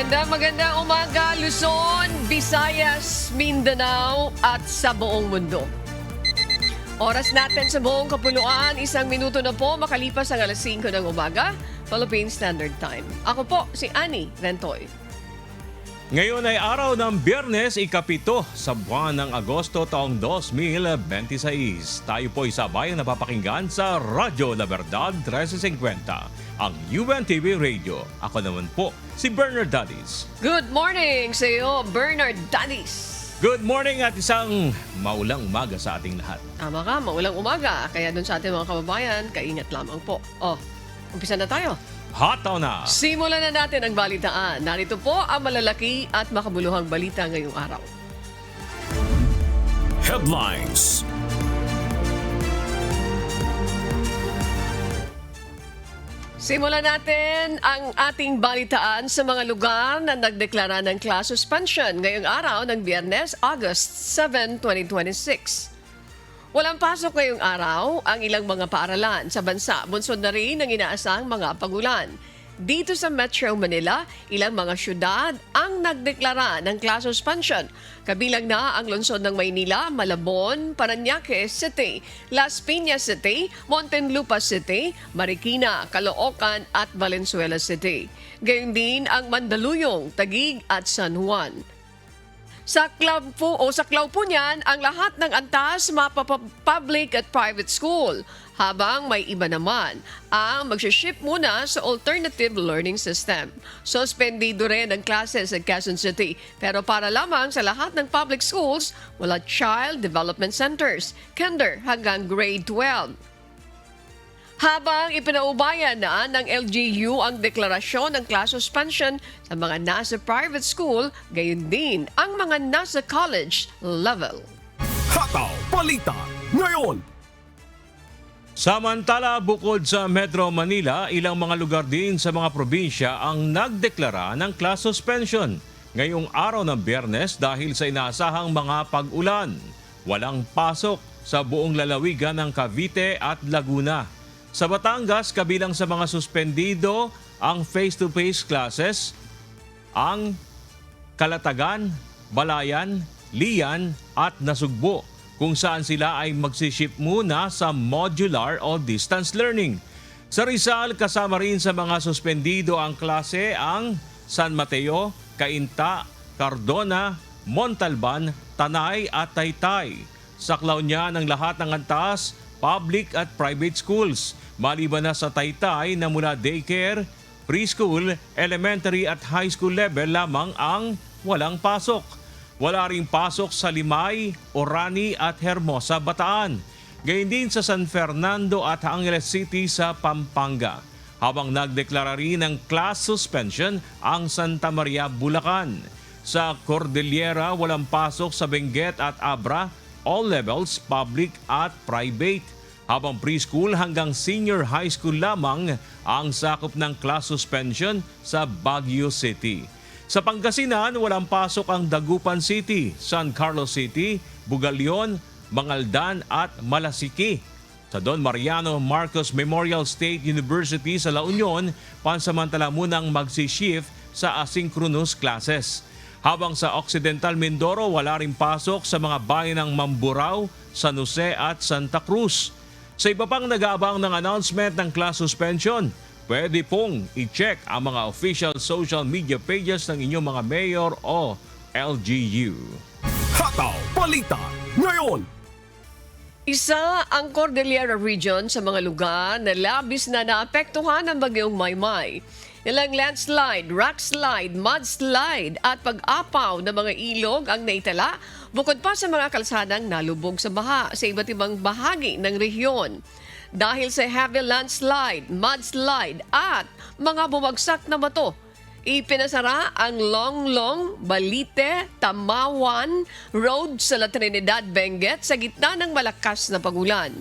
Magandang umaga, Luzon, Visayas, Mindanao at sa buong mundo. Oras natin sa buong kapuluan, 1 minuto na po makalipas ang alas 5 ng umaga, Philippine Standard Time. Ako po si Annie Rentoy. Ngayon ay araw ng Biyernes, ika-7 sa buwan ng Agosto taong 2026. Tayo po sabayang napapakinggan sa Radyo La Verdad 1350, ang UNTV Radio. Ako naman po si Bernard Dadis. Good morning sa iyo, Bernard Dadis. Good morning at isang maulang umaga sa ating lahat. Tama ka, maulang umaga. Kaya dun sa ating mga kababayan, kaingat lamang po. Umpisa na tayo. Hataw na! Simulan na natin ang balitaan. Narito po ang malalaki at makabuluhang balita ngayong araw. Headlines. Simulan natin ang ating balitaan sa mga lugar na nagdeklara ng class suspension ngayong araw ng Biyernes, August 7, 2026. Walang pasok ngayong araw ang ilang mga paaralan sa bansa. Bunsod na rin ang inaasang mga pagulan. Dito sa Metro Manila, ilang mga syudad ang nagdeklara ng class suspension. Kabilang na ang lungsod ng Maynila, Malabon, Parañaque City, Las Piñas City, Muntinlupa City, Marikina, Caloocan at Valenzuela City. Gayon din ang Mandaluyong, Taguig at San Juan. Sa Saklaw po niyan ang lahat ng antas public at private school, habang may iba naman ang magsiship muna sa alternative learning system. Suspendido rin ang klase sa Quezon City, pero para lamang sa lahat ng public schools wala child development centers, kinder hanggang grade 12. Habang ipinaubayan na ng LGU ang deklarasyon ng class suspension sa mga nasa private school, gayon din ang mga nasa college level. Hataw Balita ngayon. Samantala, bukod sa Metro Manila, ilang mga lugar din sa mga probinsya ang nagdeklara ng class suspension ngayong araw ng Biyernes dahil sa inaasahang mga pag-ulan. Walang pasok sa buong lalawigan ng Cavite at Laguna. Sa Batangas, kabilang sa mga suspendido ang face-to-face classes, ang Kalatagan, Balayan, Lian at Nasugbo, kung saan sila ay magsiship muna sa modular o distance learning. Sa Rizal, kasama rin sa mga suspendido ang klase ang San Mateo, Cainta, Cardona, Montalban, Tanay at Taytay. Saklaw niya ng lahat ng antas, public at private schools, maliban na sa Taytay na mula daycare, preschool, elementary at high school level lamang ang walang pasok. Wala ring pasok sa Limay, Orani at Hermosa, Bataan. Gayun din sa San Fernando at Angeles City sa Pampanga. Habang nagdeklara rin ng class suspension ang Santa Maria, Bulacan. Sa Cordillera, walang pasok sa Benguet at Abra, all levels, public at private. Habang preschool hanggang senior high school lamang ang sakop ng class suspension sa Baguio City. Sa Pangasinan, walang pasok ang Dagupan City, San Carlos City, Bugalion, Mangaldan at Malasiki. Sa Don Mariano Marcos Memorial State University sa La Union, pansamantala munang magsishift sa asynchronous classes. Habang sa Occidental Mindoro, wala ring pasok sa mga bayan ng Mamburao, San Jose at Santa Cruz. Sa iba pang nag-aabang ng announcement ng class suspension, pwede pong i-check ang mga official social media pages ng inyong mga mayor o LGU. Hataw Balita ngayon. Isa ang Cordillera Region sa mga lugar na labis na naapektuhan ng bagyong Maymay. Ilang landslide, rockslide, mudslide at pag-apaw ng mga ilog ang naitala, bukod pa sa mga kalsadang nalubog sa baha sa iba't ibang bahagi ng rehiyon. Dahil sa heavy landslide, mudslide at mga bumagsak na bato, ipinasara ang Longlong, Balite, Tamawan Road sa La Trinidad, Benguet sa gitna ng malakas na pagulan.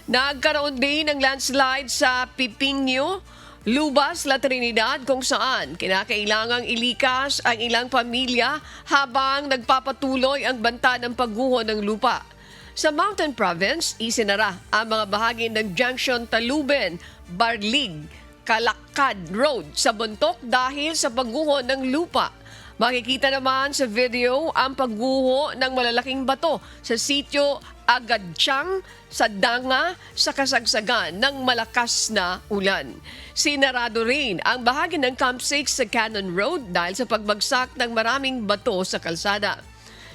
Nagkaroon din ng landslide sa Pipinyo, Lubas, La Trinidad kung saan kinakailangang ilikas ang ilang pamilya habang nagpapatuloy ang banta ng pagguho ng lupa. Sa Mountain Province, isinara ang mga bahagi ng Junction Taluben, Barlig, Kalakad Road sa Bontoc dahil sa pagguho ng lupa. Makikita naman sa video ang pagguho ng malalaking bato sa sitio Agadchang sa Danga sa kasagsagan ng malakas na ulan. Sinarado rin ang bahagi ng Camp 6 sa Cannon Road dahil sa pagbagsak ng maraming bato sa kalsada.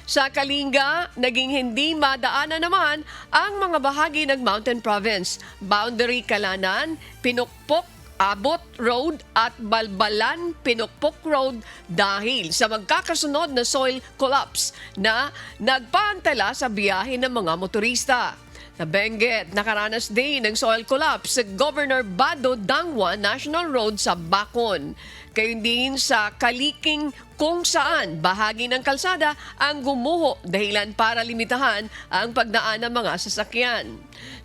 Sa Kalinga, naging hindi madaanan naman ang mga bahagi ng Mountain Province, Boundary Kalanan, Pinukpok, Abot Road at Balbalan Pinukpok Road dahil sa magkakasunod na soil collapse na nagpaantala sa biyahe ng mga motorista. Sa Benguet, nakaranas din ng soil collapse sa Governor Bado Dangwa National Road sa Bacon. Gayon din sa Kaliking kung saan bahagi ng kalsada ang gumuho dahilan para limitahan ang pagdaan ng mga sasakyan.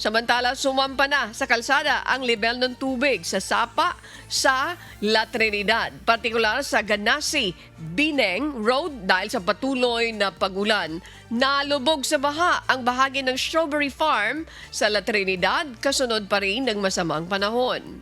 Samantala, sumampa na sa kalsada ang level ng tubig sa Sapa sa La Trinidad, partikular sa Ganasi, Bineng Road dahil sa patuloy na pagulan. Nalubog sa baha ang bahagi ng Strawberry Farm sa La Trinidad, kasunod pa rin ng masamang panahon.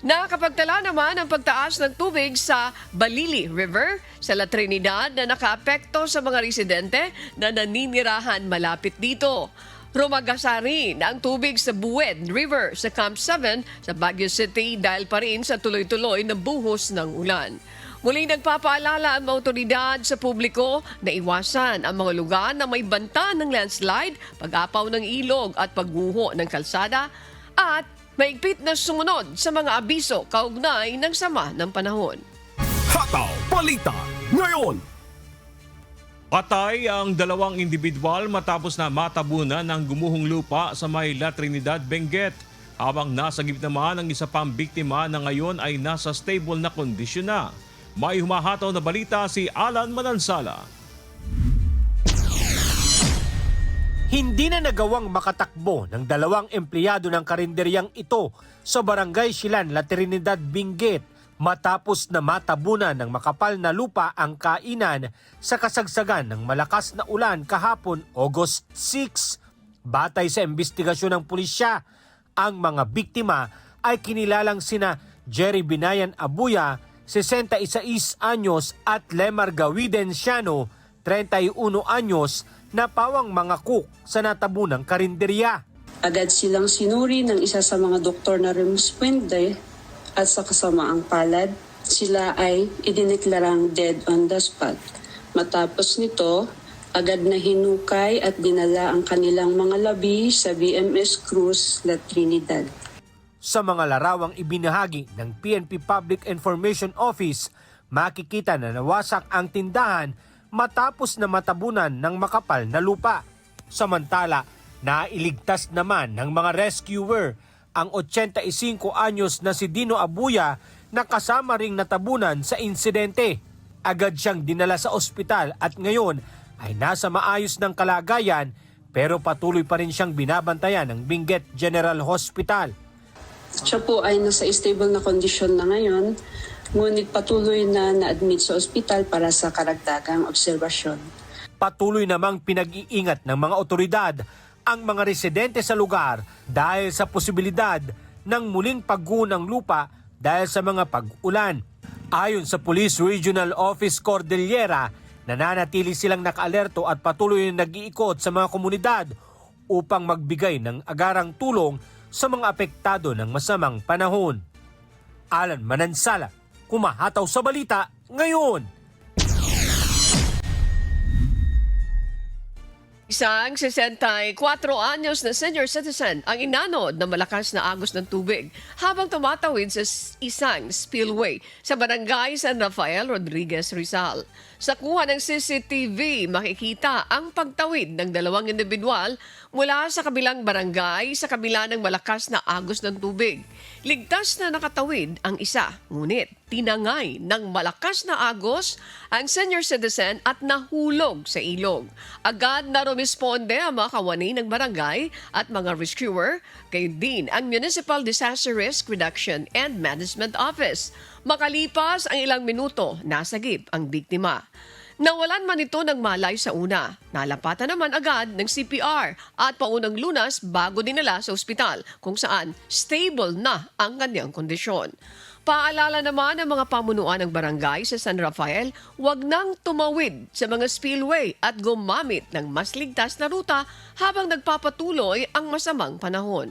Nakapagtala naman ang pagtaas ng tubig sa Balili River sa La Trinidad na nakaapekto sa mga residente na naninirahan malapit dito. Rumagasa rin ang tubig sa Buwed River sa Camp 7 sa Baguio City dahil pa rin sa tuloy-tuloy na buhos ng ulan. Muling nagpapaalala ang mga otoridad sa publiko na iwasan ang mga lugar na may banta ng landslide, pag-apaw ng ilog at pagguho ng kalsada at maigpit na sumunod sa mga abiso kaugnay ng sama ng panahon. Hataw Balita ngayon. Patay ang dalawang individual matapos na matabunan ng gumuhong lupa sa may La Trinidad, Benguet. Habang nasagip naman ang isa pang biktima na ngayon ay nasa stable na kondisyon na. May humahataw na balita si Alan Manansala. Hindi na nagawang makatakbo ng dalawang empleyado ng karinderyang ito sa Barangay Silan, La Trinidad, Benguet matapos na matabunan ng makapal na lupa ang kainan sa kasagsagan ng malakas na ulan kahapon August 6. Batay sa investigasyon ng pulisya, ang mga biktima ay kinilalang sina Jerry Binayan Abuya, 66 anyos at Lemar Gawidenciano, 31 anyos na pawang mga cook sa natabunang karinderya. Agad silang sinuri ng isa sa mga doktor na Remus Puente at sa kasamaang palad. Sila ay idineklarang dead on the spot. Matapos nito, agad na hinukay at dinala ang kanilang mga labi sa BMS Cruz, La Trinidad. Sa mga larawang ibinahagi ng PNP Public Information Office, makikita na nawasak ang tindahan matapos na matabunan ng makapal na lupa. Samantala, nailigtas naman ng mga rescuer ang 85 anyos na si Dino Abuya na kasama ring natabunan sa insidente. Agad siyang dinala sa ospital at ngayon ay nasa maayos ng kalagayan pero patuloy pa rin siyang binabantayan ng Benguet General Hospital. Siya po ay nasa stable na kondisyon na ngayon, ngunit patuloy na na-admit sa ospital para sa karagdagang obserbasyon. Patuloy namang pinag-iingat ng mga otoridad ang mga residente sa lugar dahil sa posibilidad ng muling pagguho ng lupa dahil sa mga pag-ulan. Ayon sa Police Regional Office Cordillera, nananatili silang nakaalerto at patuloy na nag-iikot sa mga komunidad upang magbigay ng agarang tulong sa mga apektado ng masamang panahon. Alan Manansala, kumahataw sa balita ngayon. Isang 64 anyos na senior citizen ang inanod ng malakas na agos ng tubig habang tumatawid sa isang spillway sa barangay San Rafael Rodriguez, Rizal. Sa kuha ng CCTV, makikita ang pagtawid ng dalawang individual mula sa kabilang barangay sa kabila ng malakas na agos ng tubig. Ligtas na nakatawid ang isa, ngunit tinangay ng malakas na agos ang senior citizen at nahulog sa ilog. Agad na rumisponde ang mga kawani ng barangay at mga rescuer, kayo din ang Municipal Disaster Risk Reduction and Management Office. Makalipas ang ilang minuto, nasagip ang biktima. Nawalan man ito ng malay sa una. Nalapatan naman agad ng CPR at paunang lunas bago dinala sa ospital kung saan stable na ang kanyang kondisyon. Paalala naman ng mga pamunuan ng barangay sa San Rafael, huwag nang tumawid sa mga spillway at gumamit ng mas ligtas na ruta habang nagpapatuloy ang masamang panahon.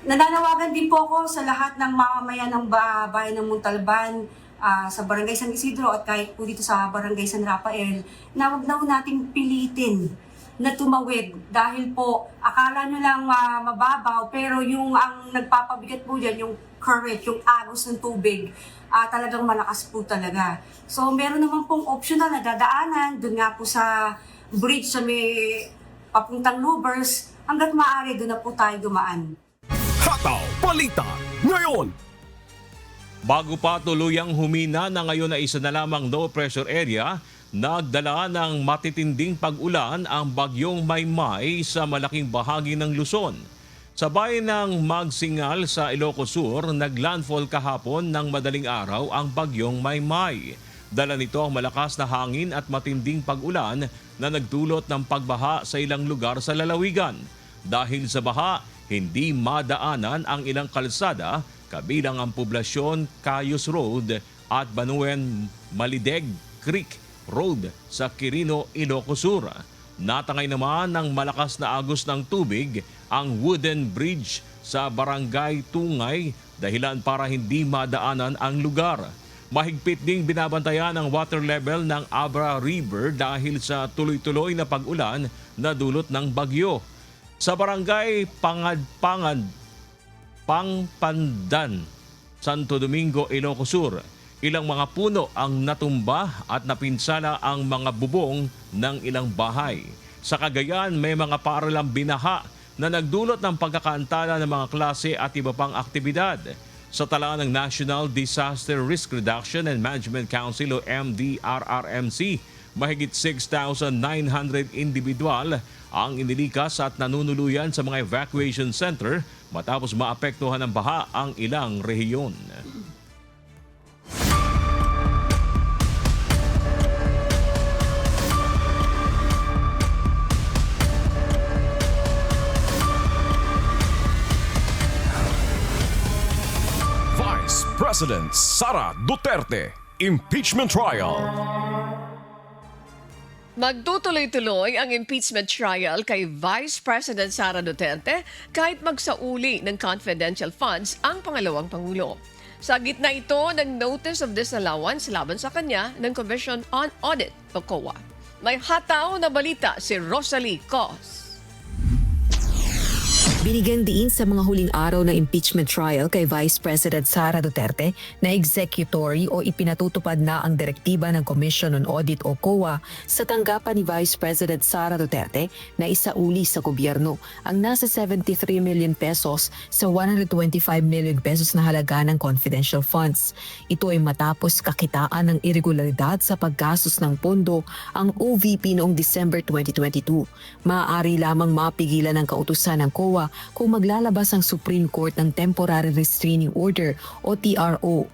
Nananawagan din po ako sa lahat ng mamamayan ng bayan ng Montalban, sa Barangay San Isidro at kahit po dito sa Barangay San Rafael, na huwag na nating pilitin na tumawid dahil po akala nyo lang mababaw pero yung ang nagpapabigat po dyan, yung current, yung agos ng tubig, talagang malakas po talaga. So meron naman pong optional na dadaanan doon nga po sa bridge sa may papuntang Lubers, hanggat maaari doon na po tayo dumaan. Hataw Balita ngayon. Bago pa tuluyang humina na ngayon ay isa na lamang low pressure area, nagdala ng matitinding pag-ulan ang bagyong Maymay sa malaking bahagi ng Luzon. Sa bayan ng Magsingal sa Ilocos Sur, naglandfall kahapon ng madaling araw ang bagyong Maymay. Dala nito ang malakas na hangin at matinding pag-ulan na nagdulot ng pagbaha sa ilang lugar sa lalawigan. Dahil sa baha, hindi madaanan ang ilang kalsada kabilang ang poblasyon Cayos Road at Banuen Malideg Creek Road sa Quirino, Ilocos Sur. Natangay naman ng malakas na agos ng tubig ang wooden bridge sa Barangay Tungay dahilan para hindi madaanan ang lugar. Mahigpit ding binabantayan ang water level ng Abra River dahil sa tuloy-tuloy na pag-ulan na dulot ng bagyo. Sa Barangay Pangpandan, Santo Domingo, Ilocos Sur, ilang mga puno ang natumba at napinsala ang mga bubong ng ilang bahay. Sa Cagayan, may mga paaralang binaha na nagdulot ng pagkakaantala ng mga klase at iba pang aktibidad. Sa tala ng National Disaster Risk Reduction and Management Council o MDRRMC, mahigit 6,900 individual ang inilikas at nanunuluyan sa mga evacuation center matapos maapektuhan ng baha ang ilang rehiyon. Vice President Sara Duterte Impeachment Trial. Magtutuloy-tuloy ang impeachment trial kay Vice President Sara Duterte kahit magsauli ng confidential funds ang pangalawang Pangulo. Sa gitna ito ng Notice of Disallowance laban sa kanya ng Commission on Audit o COA. May hataw na balita si Rosalie Cos. Binigyang diin sa mga huling araw ng impeachment trial kay Vice President Sara Duterte na executory o ipinatutupad na ang direktiba ng Commission on Audit o COA sa tanggapan ni Vice President Sara Duterte na isauli sa gobyerno ang nasa 73 million pesos sa 125 million pesos na halaga ng confidential funds. Ito ay matapos kakitaan ng irregularidad sa paggastos ng pondo ang OVP noong December 2022. Maaari lamang mapigilan ng kautusan ng COA kung maglalabas ang Supreme Court ng Temporary Restraining Order o TRO.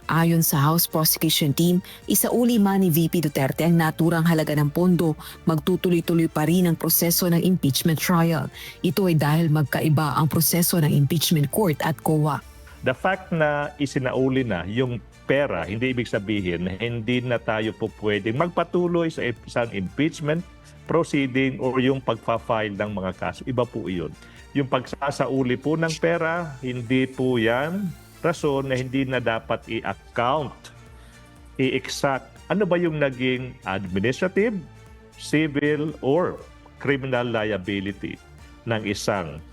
Ayon sa House Prosecution Team, isauli man ni VP Duterte ang naturang halaga ng pondo, magtutuloy-tuloy pa rin ang proseso ng impeachment trial. Ito ay dahil magkaiba ang proseso ng impeachment court at COA. The fact na isinauli na yung pera, hindi ibig sabihin na hindi na tayo po pwedeng magpatuloy sa isang impeachment proceeding o yung pagpa-file ng mga kaso. Iba po iyon. Yung pagsasauli po ng pera, hindi po yan rason na hindi na dapat i-account, i-exact. Ano ba yung naging administrative, civil, or criminal liability ng isang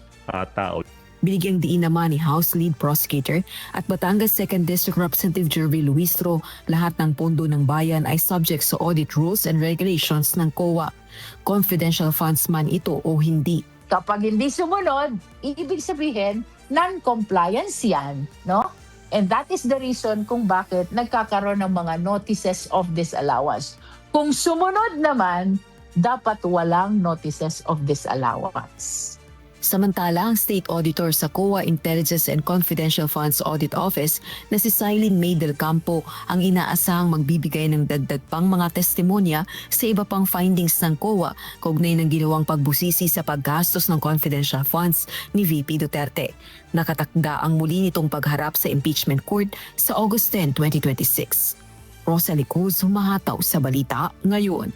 tao? Binigyang diin naman ni House Lead Prosecutor at Batangas 2nd District Representative Jervy Luistro, lahat ng pondo ng bayan ay subject sa audit rules and regulations ng COA. Confidential funds man ito o hindi. Kapag hindi sumunod, ibig sabihin, non-compliance yan, no? And that is the reason kung bakit nagkakaroon ng mga notices of disallowance. Kung sumunod naman, dapat walang notices of disallowance. Samantala, ang State Auditor sa COA Intelligence and Confidential Funds Audit Office na si Silene May del Campo ang inaasahang magbibigay ng dagdag pang mga testimonya sa iba pang findings ng COA kaugnay ng ginawang pagbusisi sa paggastos ng confidential funds ni VP Duterte. Nakatakda ang muli nitong pagharap sa impeachment court sa August 10, 2026. Rosalie Cruz, humahataw sa balita ngayon.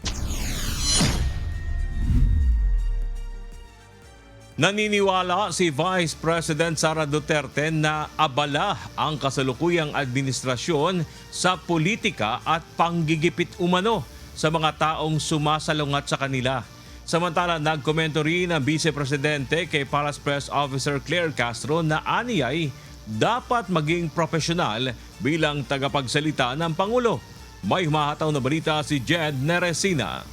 Naniniwala si Vice President Sara Duterte na abala ang kasalukuyang administrasyon sa politika at panggigipit umano sa mga taong sumasalungat sa kanila. Samantala, nagkomento rin ang Vice Presidente kay Palace Press Officer Claire Castro na aniyay dapat maging profesional bilang tagapagsalita ng Pangulo. May humahataw na balita si Jed Neresina.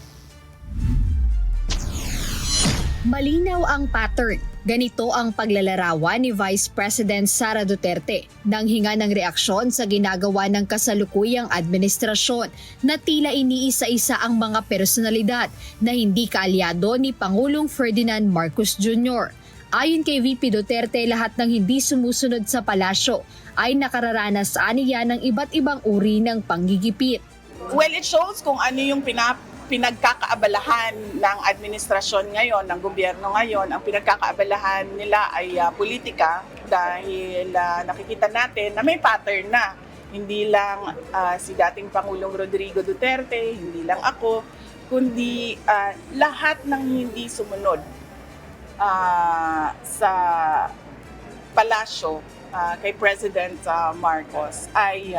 Malinaw ang pattern. Ganito ang paglalarawan ni Vice President Sara Duterte nang hinga ng reaksyon sa ginagawa ng kasalukuyang administrasyon na tila iniisa-isa ang mga personalidad na hindi kaalyado ni Pangulong Ferdinand Marcos Jr. Ayon kay VP Duterte, lahat ng hindi sumusunod sa palasyo ay nakararanas aniya ng iba't ibang uri ng panggigipit. Well, it shows kung ano yung pinagkakaabalahan ng administrasyon ngayon, ng gobyerno ngayon. Ang pinagkakaabalahan nila ay politika dahil nakikita natin na may pattern na. Hindi lang si dating Pangulong Rodrigo Duterte, hindi lang ako, kundi lahat ng hindi sumunod sa palasyo kay President Marcos ay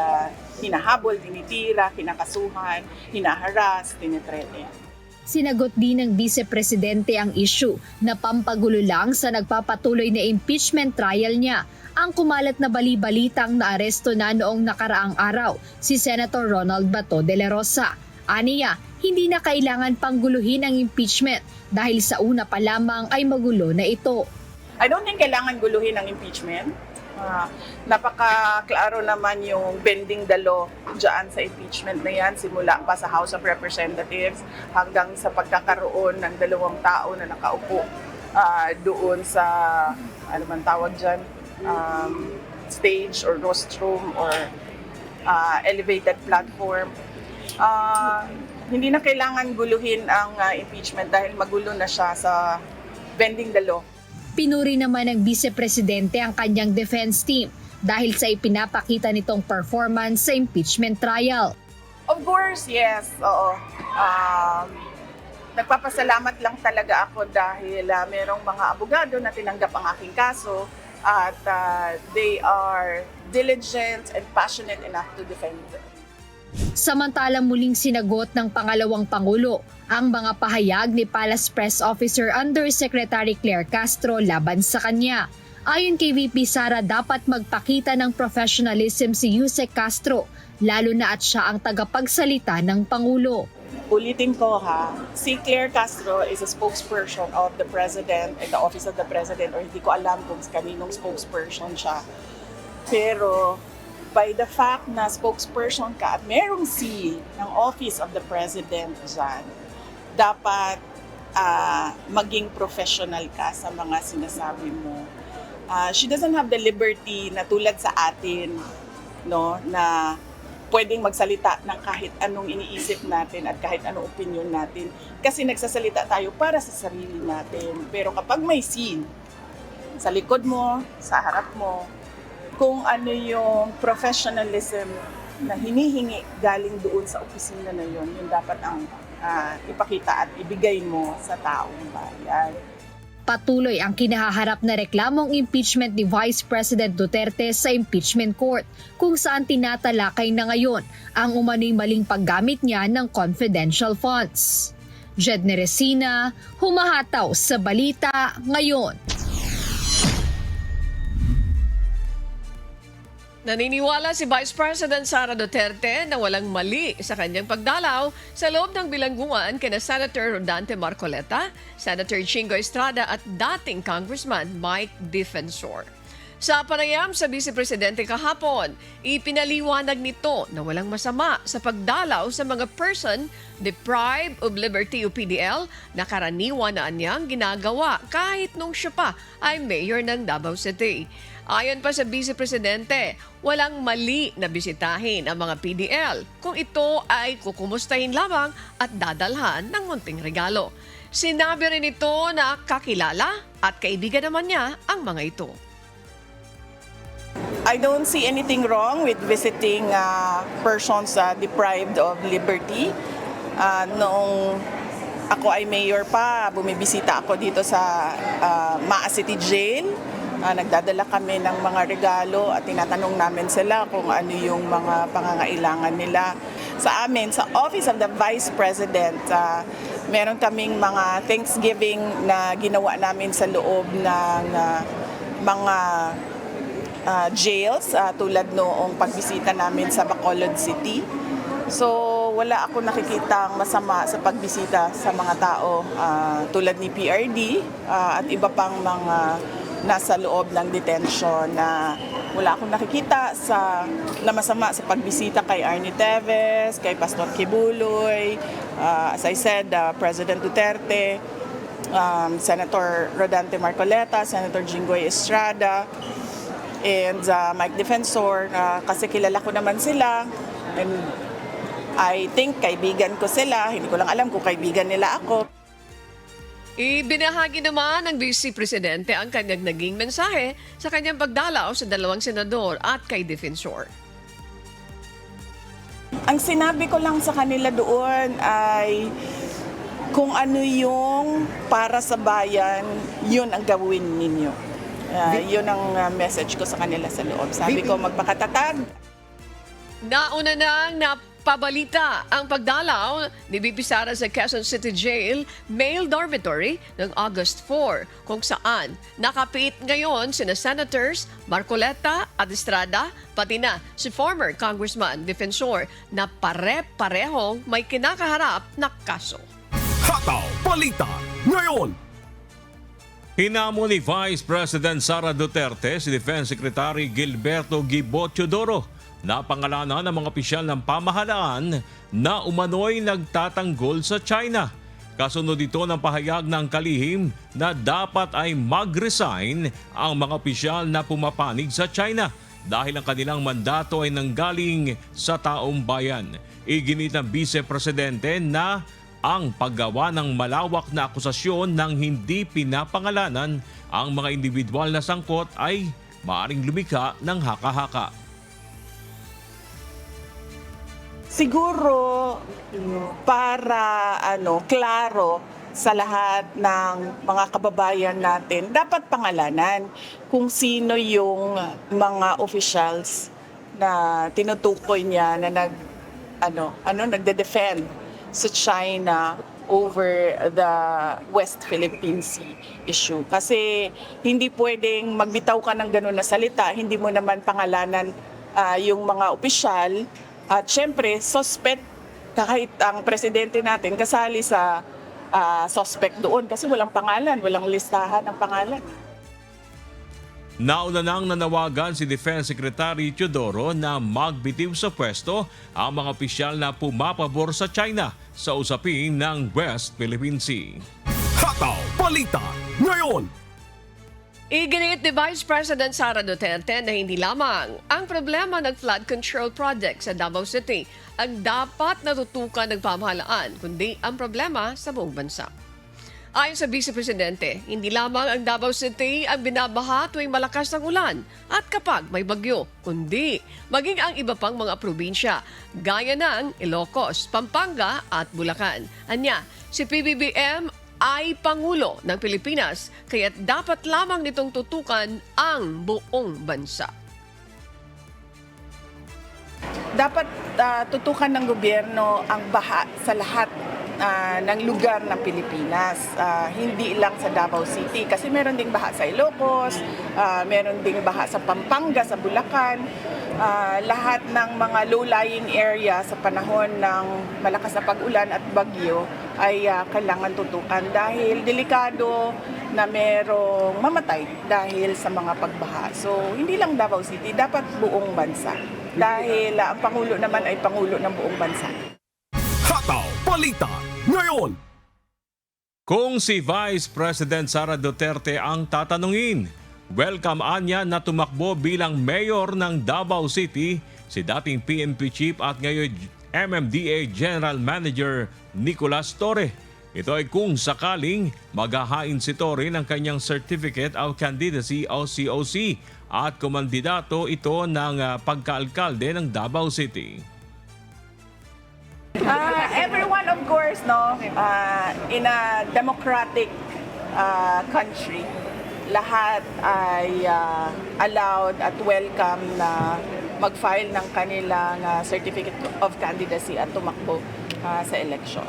hinahabol, tinitira, kinakasuhan, hinaharas, tinitrete. Sinagot din ng Vice Presidente ang issue na pampagulo lang sa nagpapatuloy na impeachment trial niya ang kumalat na bali-balitang naaresto na noong nakaraang araw si Senator Ronald Bato de la Rosa. Aniya, hindi na kailangan pangguluhin ang impeachment dahil sa una pa lamang ay magulo na ito. I don't think kailangan guluhin ang impeachment. Napaka-klaro naman yung bending the law dyan sa impeachment na yan, simula pa sa House of Representatives hanggang sa pagkakaroon ng dalawang tao na nakaupo doon sa, ano man tawag dyan, stage or rostrum or elevated platform. Hindi na kailangan guluhin ang impeachment dahil magulo na siya sa bending the law. Pinuri naman ng Vice Presidente ang kanyang defense team dahil sa ipinapakita nitong performance sa impeachment trial. Of course, yes. Oo. Nagpapasalamat lang talaga ako dahil merong mga abogado na tinanggap ang aking kaso at they are diligent and passionate enough to defend it. Samantalang muling sinagot ng pangalawang Pangulo ang mga pahayag ni Palace Press Officer Undersecretary Claire Castro laban sa kanya. Ayon kay VP Sara, dapat magpakita ng professionalism si Yusek Castro, lalo na at siya ang tagapagsalita ng Pangulo. Ulitin ko si Claire Castro is a spokesperson of the President and the Office of the President, or hindi ko alam kung kaninong spokesperson siya. Pero by the fact na spokesperson ka at merong seal ng Office of the President dyan, dapat maging professional ka sa mga sinasabi mo. She doesn't have the liberty na tulad sa atin, no, na pwedeng magsalita ng kahit anong iniisip natin at kahit anong opinion natin. Kasi nagsasalita tayo para sa sarili natin. Pero kapag may seal sa likod mo, sa harap mo, kung ano yung professionalism na hinihingi galing doon sa opisina na yun dapat ang ipakita at ibigay mo sa taong bayan. Patuloy ang kinahaharap na reklamong impeachment ni Vice President Duterte sa impeachment court, kung saan tinatalakay na ngayon ang umano'y maling paggamit niya ng confidential funds. Jed Neresina, humahataw sa balita ngayon. Naniniwala si Vice President Sara Duterte na walang mali sa kanyang pagdalaw sa loob ng bilangguan kina Senator Rodante Marcoleta, Senator Chingo Estrada at dating Congressman Mike Defensor. Sa panayam sa Vice Presidente kahapon, ipinaliwanag nito na walang masama sa pagdalaw sa mga person deprived of liberty o PDL na karaniwan na niyang ginagawa kahit nung siya pa ay mayor ng Davao City. Ayon pa sa Vice Presidente, walang mali na bisitahin ang mga PDL kung ito ay kukumustahin lamang at dadalhan ng munting regalo. Sinabi rin ito na kakilala at kaibigan naman niya ang mga ito. I don't see anything wrong with visiting persons deprived of liberty. Noong ako ay mayor pa, bumibisita ako dito sa Maa City Jail. Nagdadala kami ng mga regalo at tinatanong namin sila kung ano yung mga pangangailangan nila. Sa amin, sa Office of the Vice President, meron kaming mga Thanksgiving na ginawa namin sa loob ng mga jails tulad noong pagbisita namin sa Bacolod City. So wala ako nakikitang masama sa pagbisita sa mga tao tulad ni PRD at iba pang mga nasa loob ng detention na wala akong nakikita na masama sa pagbisita kay Arnie Teves, kay Pastor Kibuloy, as I said, President Duterte, Senator Rodante Marcoleta, Senator Jinggoy Estrada, and Mike Defensor, kasi kilala ko naman sila and I think kaibigan ko sila, hindi ko lang alam kung kaibigan nila ako. Ibinahagi naman ng Vice Presidente ang kanyang naging mensahe sa kanyang pagdalaw sa dalawang senador at kay Defensor. Ang sinabi ko lang sa kanila doon ay kung ano yung para sa bayan, yun ang gawin ninyo. Yun ang message ko sa kanila sa loob. Sabi ko magpakatatag. Nauna nang napabalita ang pagdalaw ni VP Sara sa Quezon City Jail male dormitory ng August 4 kung saan nakapit ngayon sina Senators Marcoleta at Estrada pati na si former Congressman Defensor na pare-parehong may kinakaharap na kaso. Hataw Balita ngayon. Hinamon ni Vice President Sara Duterte si Defense Secretary Gilberto Gibo Teodoro na pangalanan ng mga opisyal ng pamahalaan na umano'y nagtatanggol sa China. Kasunod ito ng pahayag ng kalihim na dapat ay mag-resign ang mga opisyal na pumapanig sa China dahil ang kanilang mandato ay nanggaling sa taong bayan. Iginit ng Vice Presidente na ang paggawa ng malawak na akusasyon ng hindi pinapangalanan ang mga individual na sangkot ay maaaring lumikha ng haka-haka. Siguro para klaro sa lahat ng mga kababayan natin, dapat pangalanan kung sino yung mga officials na tinutukoy niya na nagde-defend sa China over the West Philippine Sea issue. Kasi hindi pwedeng magbitaw ka ng gano'n na salita, hindi mo naman pangalanan yung mga opisyal. At syempre, suspect, kahit ang presidente natin kasali sa suspect doon kasi walang pangalan, walang listahan ng pangalan. Nauna nang nanawagan si Defense Secretary Teodoro na magbitiw sa pwesto ang mga opisyal na pumapabor sa China sa usapin ng West Philippine Sea. Hataw Balita ngayon. Iginit ni Vice President Sara Duterte na hindi lamang ang problema ng flood control project sa Davao City ang dapat natutukan ng pamahalaan, kundi ang problema sa buong bansa. Ayon sa Vice Presidente, hindi lamang ang Davao City ang binabaha tuwing malakas ang ulan at kapag may bagyo, kundi maging ang iba pang mga probinsya gaya ng Ilocos, Pampanga at Bulacan. Anya, si PBBM ay Pangulo ng Pilipinas kaya dapat lamang nitong tutukan ang buong bansa. Dapat tutukan ng gobyerno ang baha sa lahat ng lugar ng Pilipinas, hindi lang sa Davao City kasi meron ding baha sa Ilocos, meron ding baha sa Pampanga, sa Bulacan, lahat ng mga low-lying area sa panahon ng malakas na pag-ulan at bagyo ay kailangan tutukan dahil delikado na merong mamatay dahil sa mga pagbaha. So, hindi lang Davao City, dapat buong bansa. Dahil ang Pangulo naman ay Pangulo ng buong bansa. Hataw Balita ngayon. Kung si Vice President Sara Duterte ang tatanungin, welcome anya na tumakbo bilang mayor ng Davao City si dating PNP Chief at ngayon MMDA General Manager Nicolas Torre. Ito ay kung sakaling maghahain si Torre ng kanyang Certificate of Candidacy o COC at kumandidato ito ng pagkaalkalde ng Davao City. Everyone, of course, no, in a democratic country, lahat ay allowed at welcome na mag-file ng kanilang Certificate of Candidacy at tumakbo sa election.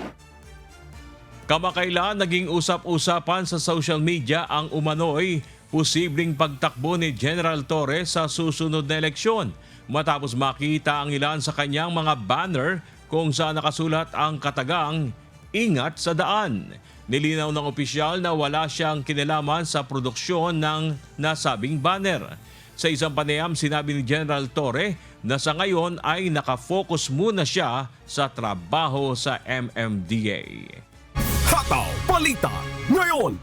Kamakailan naging usap-usapan sa social media ang umano'y posibleng pagtakbo ni General Torre sa susunod na eleksyon matapos makita ang ilan sa kanyang mga banner kung saan nakasulat ang katagang "Ingat sa daan". Nilinaw ng opisyal na wala siyang kinalaman sa produksyon ng nasabing banner. Sa isang panayam, sinabi ni General Torre na sa ngayon ay nakafocus muna siya sa trabaho sa MMDA. Hataw Balita ngayon.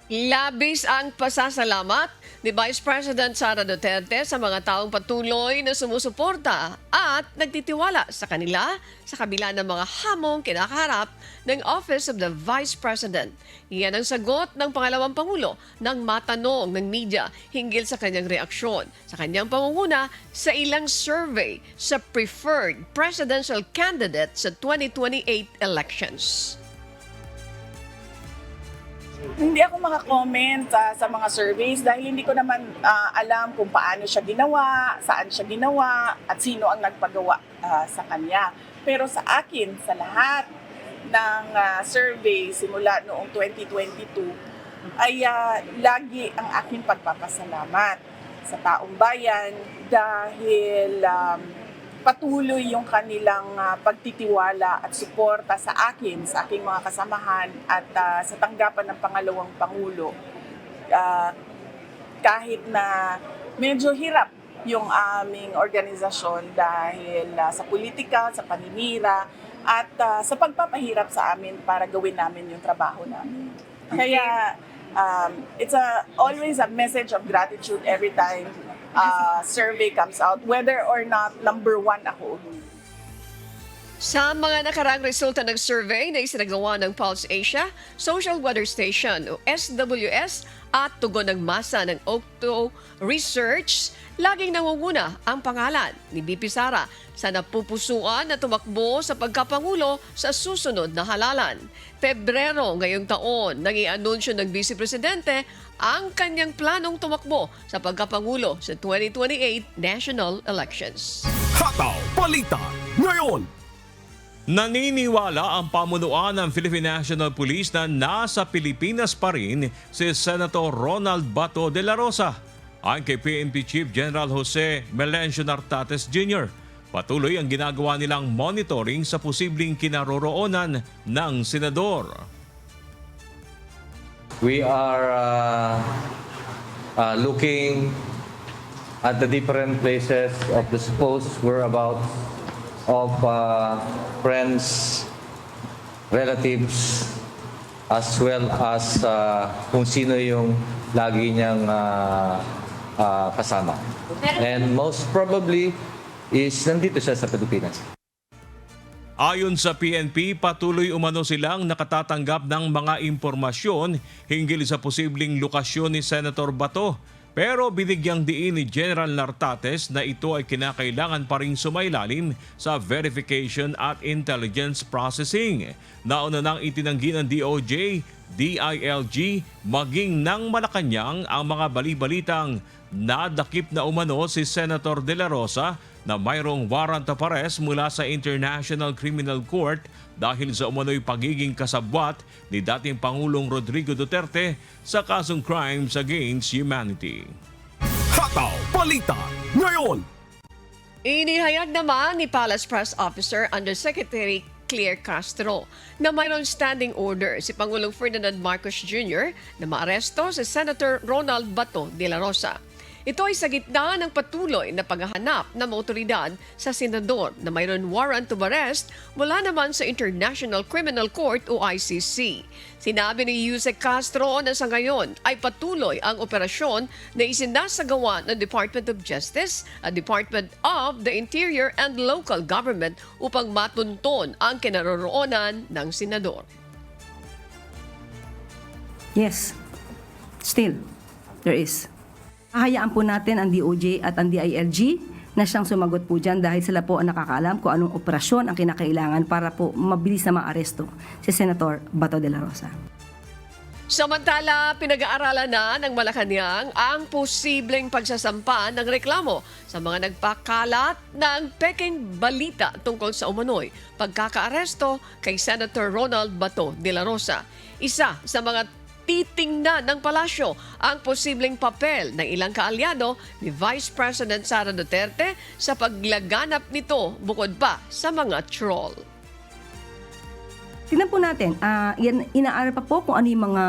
Labis ang pasasalamat ni Vice President Sara Duterte sa mga taong patuloy na sumusuporta at nagtitiwala sa kanila sa kabila ng mga hamong kinakaharap ng Office of the Vice President. Iyan ang sagot ng pangalawang Pangulo nang matanong ng media hinggil sa kanyang reaksyon sa kanyang pangunguna sa ilang survey sa preferred presidential candidate sa 2028 elections. Hindi ako makakomment sa mga surveys dahil hindi ko naman alam kung paano siya ginawa, saan siya ginawa, at sino ang nagpagawa sa kanya. Pero sa akin, sa lahat ng survey simula noong 2022, ay lagi ang aking pagpapasalamat sa taong bayan dahil patuloy yung kanilang pagtitiwala at suporta sa akin, sa aking mga kasamahan at sa tanggapan ng pangalawang Pangulo. Kahit na medyo hirap yung aming organisasyon dahil sa politika, sa paninira at sa pagpapahirap sa amin para gawin namin yung trabaho namin. Kaya it's always a message of gratitude every time survey comes out, whether or not number 1 ako. Sa mga nakaraang resulta ng survey na isinagawa ng Pulse Asia, Social Weather Station o SWS at tugon ng masa ng Octo Research, laging nangunguna ang pangalan ni BP Sara sa napupusuan na tumakbo sa pagkapangulo sa susunod na halalan. Pebrero ngayong taon, nang i-anunsyo ng Vice Presidente ang kanyang planong tumakbo sa pagkapangulo sa 2028 national elections. Hataw Balita ngayon. Naniniwala ang pamunuan ng Philippine National Police na nasa Pilipinas pa rin si Senator Ronald Bato de la Rosa. Ayon kay PNP Chief General Jose Melencio Nartates Jr., patuloy ang ginagawa nilang monitoring sa posibleng kinaroroonan ng senador. We are looking at the different places of the supposed whereabouts of friends, relatives, as well as kung sino yung lagi niyang kasama. And most probably is nandito siya sa Pilipinas. Ayon sa PNP, patuloy umano silang nakatatanggap ng mga impormasyon hinggil sa posibleng lokasyon ni Senator Bato. Pero binigyang diin ni General Nartates na ito ay kinakailangan pa rin sumailalim sa verification at intelligence processing. Nauna nang itinanggi ng DOJ, DILG, maging ng Malacanang ang mga balibalitang nadakip na umano si Senator De La Rosa na mayroong warrant of arrest mula sa International Criminal Court dahil sa umano'y pagiging kasabwat ni dating Pangulong Rodrigo Duterte sa kasong crimes against humanity. Hataw Balita ngayon. Inihayag naman ni Palace Press Officer Undersecretary Claire Castro na mayroon standing order si Pangulong Ferdinand Marcos Jr. na maaresto si Senator Ronald Bato de la Rosa. Ito ay sa gitna ng patuloy na paghahanap ng mga otoridad sa senador na mayroon warrant of arrest mula naman sa International Criminal Court o ICC. Sinabi ni Yusek Castro na sa ngayon ay patuloy ang operasyon na isinasagawa ng Department of Justice at Department of the Interior and Local Government upang matunton ang kinaroroonan ng senador. Yes, still, there is. Hahayaan po natin ang DOJ at ang DILG na siyang sumagot po dyan dahil sila po ang nakakaalam kung anong operasyon ang kinakailangan para po mabilis na maaresto si Senator Bato de la Rosa. Samantala, pinag-aaralan na ng Malacanang ang posibleng pagsasampa ng reklamo sa mga nagpakalat ng peking balita tungkol sa umano'y pagkakaaresto kay Senator Ronald Bato de la Rosa. Isa sa mga titingnan ng palasyo ang posibleng papel ng ilang kaalyado ni Vice President Sara Duterte sa paglaganap nito bukod pa sa mga troll. Tingnan po natin, inaaral pa po kung ano yung mga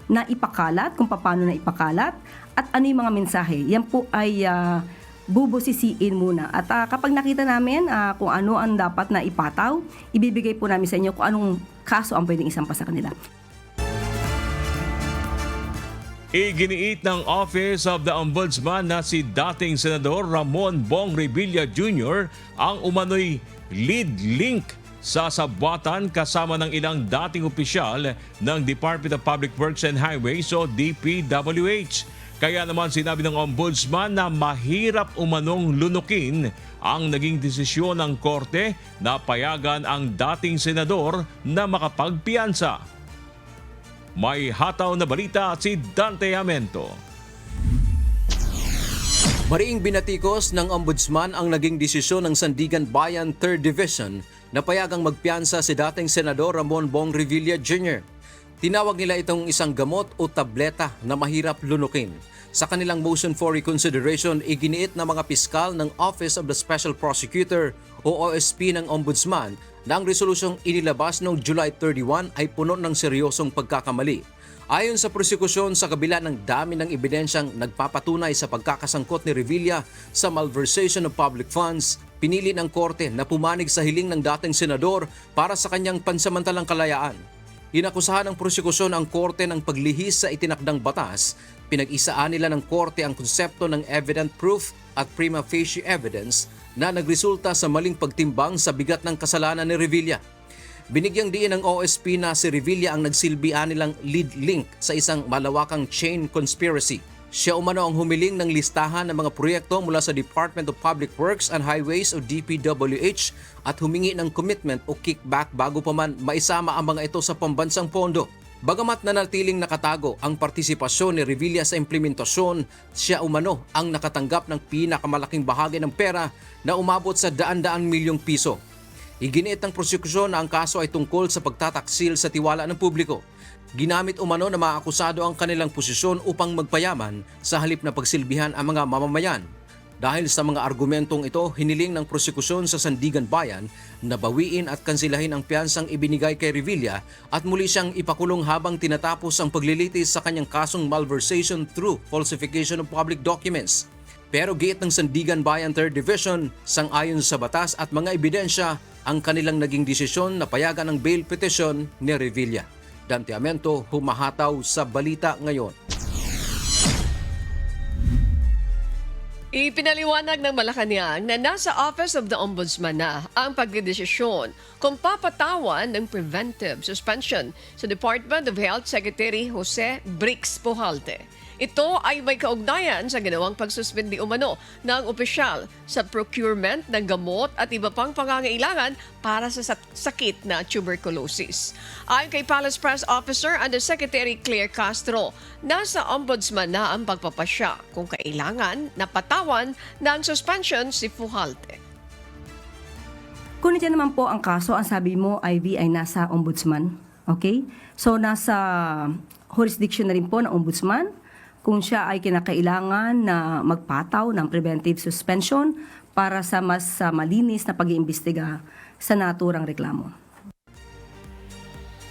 naipakalat, kung paano naipakalat, at ano yung mga mensahe. Yan po ay bubusisiin muna. At kapag nakita namin kung ano ang dapat na ipataw, ibibigay po namin sa inyo kung anong kaso ang pwedeng isampa sa kanila. Iginiit ng Office of the Ombudsman na si dating Senador Ramon Bong Revilla Jr. ang umano'y lead link sa sabwatan kasama ng ilang dating opisyal ng Department of Public Works and Highways o DPWH. Kaya naman sinabi ng Ombudsman na mahirap umanong lunukin ang naging desisyon ng korte na payagan ang dating senador na makapagpiyansa. May hataw na balita si Dante Amento. Mariing binatikos ng Ombudsman ang naging desisyon ng Sandigan Bayan 3rd Division na payagang magpiyansa si dating Senador Ramon Bong Revilla Jr. Tinawag nila itong isang gamot o tableta na mahirap lunukin. Sa kanilang motion for reconsideration, iginiit na mga piskal ng Office of the Special Prosecutor o OSP ng Ombudsman na ang resolusyong inilabas noong July 31 ay puno ng seryosong pagkakamali. Ayon sa prosekusyon, sa kabila ng dami ng ebidensyang nagpapatunay sa pagkakasangkot ni Revilla sa malversation of public funds, pinili ng korte na pumanig sa hiling ng dating senador para sa kanyang pansamantalang kalayaan. Inakusahan ng prosekusyon ang korte ng paglihis sa itinakdang batas. Pinag-isaan nila ng korte ang konsepto ng evident proof at prima facie evidence na nagresulta sa maling pagtimbang sa bigat ng kasalanan ni Revilla. Binigyang diin ng OSP na si Revilla ang nagsilbihan nilang lead link sa isang malawakang chain conspiracy. Siya umano ang humiling ng listahan ng mga proyekto mula sa Department of Public Works and Highways o DPWH at humingi ng commitment o kickback bago pa man maisama ang mga ito sa pambansang pondo. Bagamat nanatiling nakatago ang partisipasyon ni Revilla sa implementasyon, siya umano ang nakatanggap ng pinakamalaking bahagi ng pera na umabot sa daan-daan milyong piso. Iginiit ng prosekusyon na ang kaso ay tungkol sa pagtataksil sa tiwala ng publiko. Ginamit umano na mga akusado ang kanilang posisyon upang magpayaman sa halip na pagsilbihan ang mga mamamayan. Dahil sa mga argumentong ito, hiniling ng prosekusyon sa Sandigan Bayan na bawiin at kansilahin ang piyansang ibinigay kay Revilla at muli siyang ipakulong habang tinatapos ang paglilitis sa kanyang kasong malversation through falsification of public documents. Pero giit ng Sandigan Bayan 3rd Division, sang-ayon sa batas at mga ebidensya, ang kanilang naging desisyon na payagan ang bail petition ni Revilla. Dante Amento, humahataw sa Balita Ngayon. Ipinaliwanag ng Malacanang na nasa Office of the Ombudsman na ang pagdedesisyon kung papatawan ng preventive suspension sa Department of Health Secretary Jose Brix Pujalte. Ito ay may kaugnayan sa ginawang pagsuspindi umano ng opisyal sa procurement ng gamot at iba pang pangangailangan para sa sakit na tuberculosis. Ayon kay Palace Press Officer Undersecretary Claire Castro, nasa Ombudsman na ang pagpapasya kung kailangan na patawan ng suspension si Pujalte. Kung nandiyan naman po ang kaso, ang sabi mo, Ivy, ay nasa Ombudsman. Okay? So, nasa jurisdiction na rin po ng Ombudsman kung siya ay kinakailangan na magpataw ng preventive suspension para sa mas malinis na pag-iimbestiga sa naturang reklamo.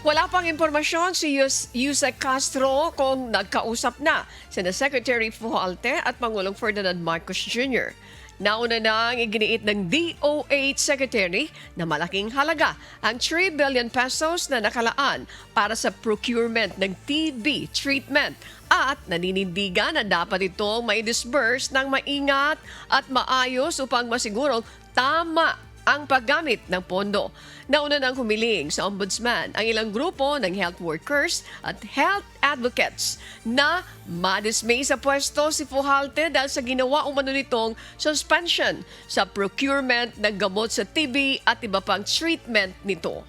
Wala pang impormasyon si Yusek Castro kung nagkausap na sina Secretary Fuhalte at Pangulong Ferdinand Marcos Jr. Nauna nang iginiit ng DOH Secretary na malaking halaga ang 3 billion pesos na nakalaan para sa procurement ng TB treatment at naninindigan na dapat itong may disburse ng maingat at maayos upang masigurong tama ang paggamit ng pondo. Nauna nang humiling sa Ombudsman ang ilang grupo ng health workers at health advocates na madismay sa pwesto si Fuhalte dahil sa ginawa umano nitong suspension sa procurement ng gamot sa TB at iba pang treatment nito.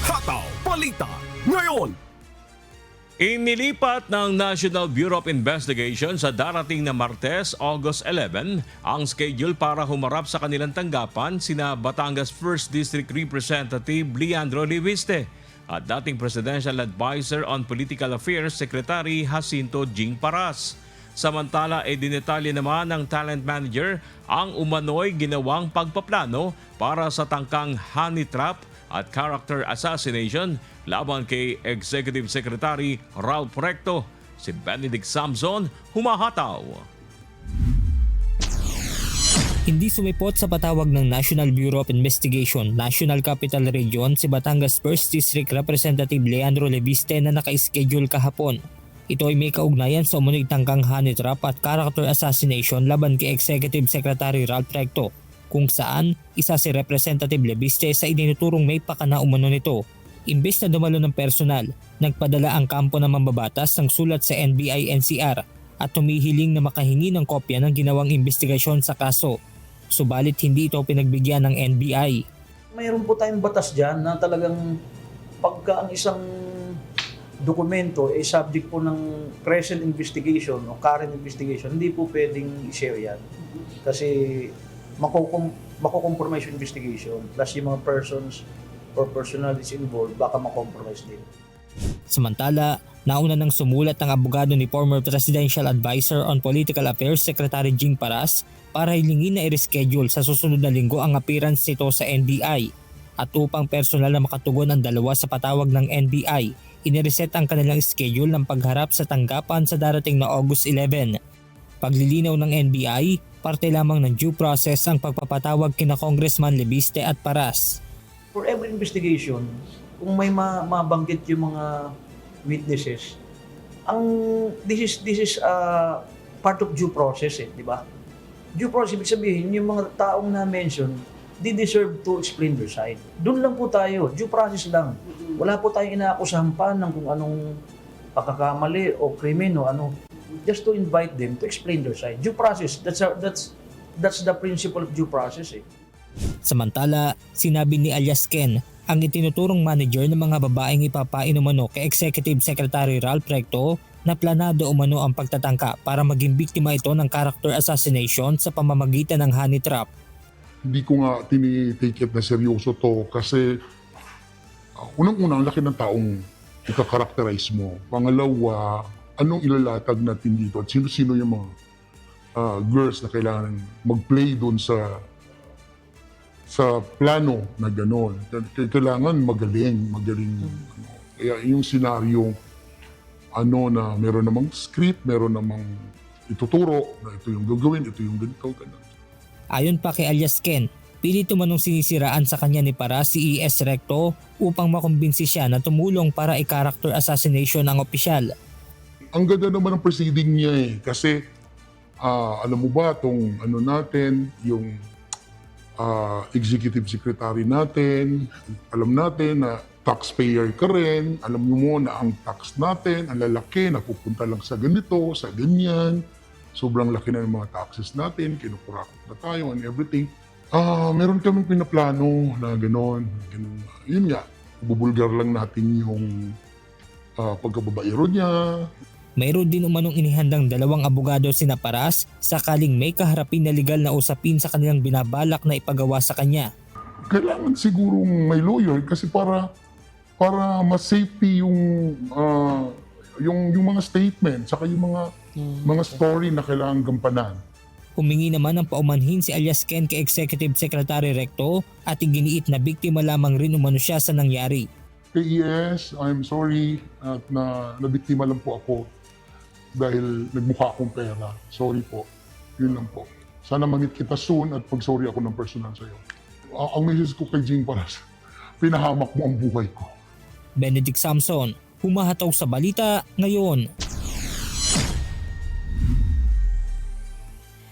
Hataw Balita ngayon. Inilipat ng National Bureau of Investigation sa darating na Martes, August 11, ang schedule para humarap sa kanilang tanggapan sina Batangas 1st District Representative Leandro Leviste at dating Presidential Advisor on Political Affairs Secretary Jacinto Jing Paras. Samantala, dinetalye naman ng talent manager ang umano'y ginawang pagpaplano para sa tangkang honey trap at character assassination laban kay Executive Secretary Ralph Recto. Si Benedict Samson humahataw. Hindi sumipot sa patawag ng National Bureau of Investigation, National Capital Region si Batangas 1st District Representative Leandro Leviste na naka-schedule kahapon. Ito ay may kaugnayan sa umunoy tangkang honey trap at character assassination laban kay Executive Secretary Ralph Recto, kung saan isa si Representative Leviste sa itinuturong may pakana umano nito. Imbes na dumalo ng personal, nagpadala ang kampo ng mambabatas ng sulat sa NBI-NCR at tumihiling na makahingi ng kopya ng ginawang investigasyon sa kaso. Subalit hindi ito pinagbigyan ng NBI. Mayroon po tayong batas dyan na talagang pagka ang isang dokumento ay subject po ng present investigation o current investigation, hindi po pwedeng i-share yan. Kasi mako-compromise yung investigation, plus yung mga persons or personalities involved, baka makompromise din. Samantala, nauna nang sumulat ang abogado ni former Presidential Advisor on Political Affairs Secretary Jing Paras para hilingin na i-reschedule sa susunod na linggo ang appearance nito sa NBI. At upang personal na makatugon ang dalawa sa patawag ng NBI, inireset ang kanilang schedule ng pagharap sa tanggapan sa darating na August 11. Paglilinaw ng NBI, parte lamang ng due process ang pagpapatawag kina Congressman Leviste at Paras. For every investigation, kung may mabanggit yung mga witnesses, this is part of due process, di ba? Due process, ibig sabihin, yung mga taong na-mention, they deserve to explain their side. Doon lang po tayo, due process lang. Wala po tayong inaakusahan pa ng kung anong pagkakamali o krimen o ano. Just to invite them to explain their side. Due process, that's the principle of due process. Samantala, sinabi ni alias Ken, ang itinuturong manager ng mga babaeng ipapain umano kay Executive Secretary Ralph Recto na planado umano ang pagtatangka para maging biktima ito ng character assassination sa pamamagitan ng honey trap. Hindi ko nga tinitake it na seryoso to kasi unang-una ang laki ng taong ika-characterize mo. Pangalawa, anong ilalatag natin dito at sino-sino yung mga girls na kailangan mag-play doon sa plano na gano'n. Kailangan magaling. Kaya yung senaryo, na meron namang script, meron namang ituturo na ito yung gagawin, ito yung ganito, gano'n. Ayon pa kay alias Ken, pilit umanong sinisiraan sa kanya ni Para si E.S. Recto upang makumbinsi siya na tumulong para i-character assassination ang opisyal. Ang ganda naman ng proceeding niya kasi alam mo ba itong natin, yung executive secretary natin, alam natin na taxpayer ka rin, alam mo na ang tax natin, ang lalaki, napupunta lang sa ganito, sa ganyan, sobrang laki na ng mga taxes natin, kinukurakot na tayo and everything. Meron kaming pinaplano na gano'n. Yun nga, bubulgar lang natin yung pagkababaero niya. Mayroon din umanong inihandang dalawang abogado sina Paras sakaling may kaharapin na legal na usapin sa kanilang binabalak na ipagawa sa kanya. Kailangan sigurong may lawyer kasi para mas safety yung mga statement saka yung mga story na kailangan gampanan. Humingi naman ng paumanhin si alias Ken kay Executive Secretary Recto at iginiit na biktima lamang rin umano siya sa nangyari. KES, I'm sorry at nabiktima lang po ako dahil nagmukha akong pera. Sorry po. Yun lang po. Sana ma-meet kita soon at pag-sorry ako ng personal sa'yo. Ang message ko kay Jing para pinahamak mo ang buhay ko. Benedict Samson, humahataw sa balita ngayon.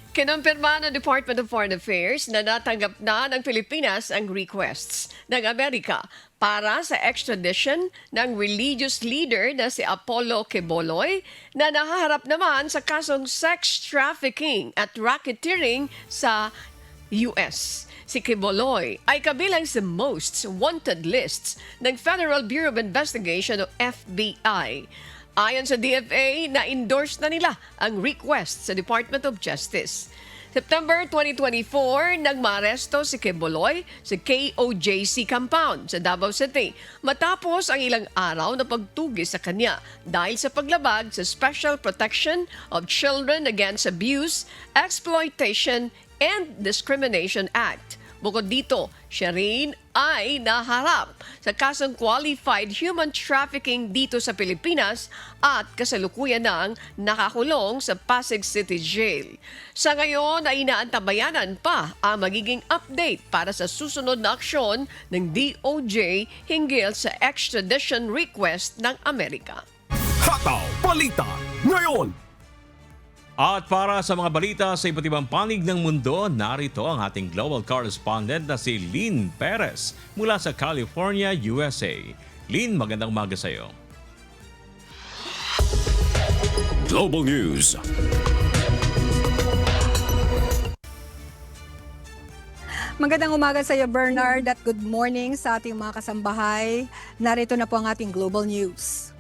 Kinumpirma ng Department of Foreign Affairs na natanggap na ng Pilipinas ang requests ng Amerika para sa extradition ng religious leader na si Apollo Quiboloy na nahaharap naman sa kasong sex trafficking at racketeering sa US. Si Quiboloy ay kabilang sa most wanted lists ng Federal Bureau of Investigation o FBI. Ayon sa DFA, na-endorse na nila ang request sa Department of Justice. September 2024, nang maaresto si Quiboloy sa KOJC compound sa Davao City matapos ang ilang araw na pagtugis sa kanya dahil sa paglabag sa Special Protection of Children Against Abuse, Exploitation, and Discrimination Act. Bukod dito, siya rin ay naharap sa kasong qualified human trafficking dito sa Pilipinas at kasalukuyan ng nakakulong sa Pasig City Jail. Sa ngayon ay inaantabayanan pa ang magiging update para sa susunod na aksyon ng DOJ hinggil sa extradition request ng Amerika. Hataw Balita ngayon. At para sa mga balita sa iba't ibang panig ng mundo, narito ang ating global correspondent na si Lynn Perez mula sa California, USA. Lynn, magandang umaga sa iyo. Global News. Magandang umaga sa iyo, Bernard, at good morning sa ating mga kasambahay. Narito na po ang ating Global News.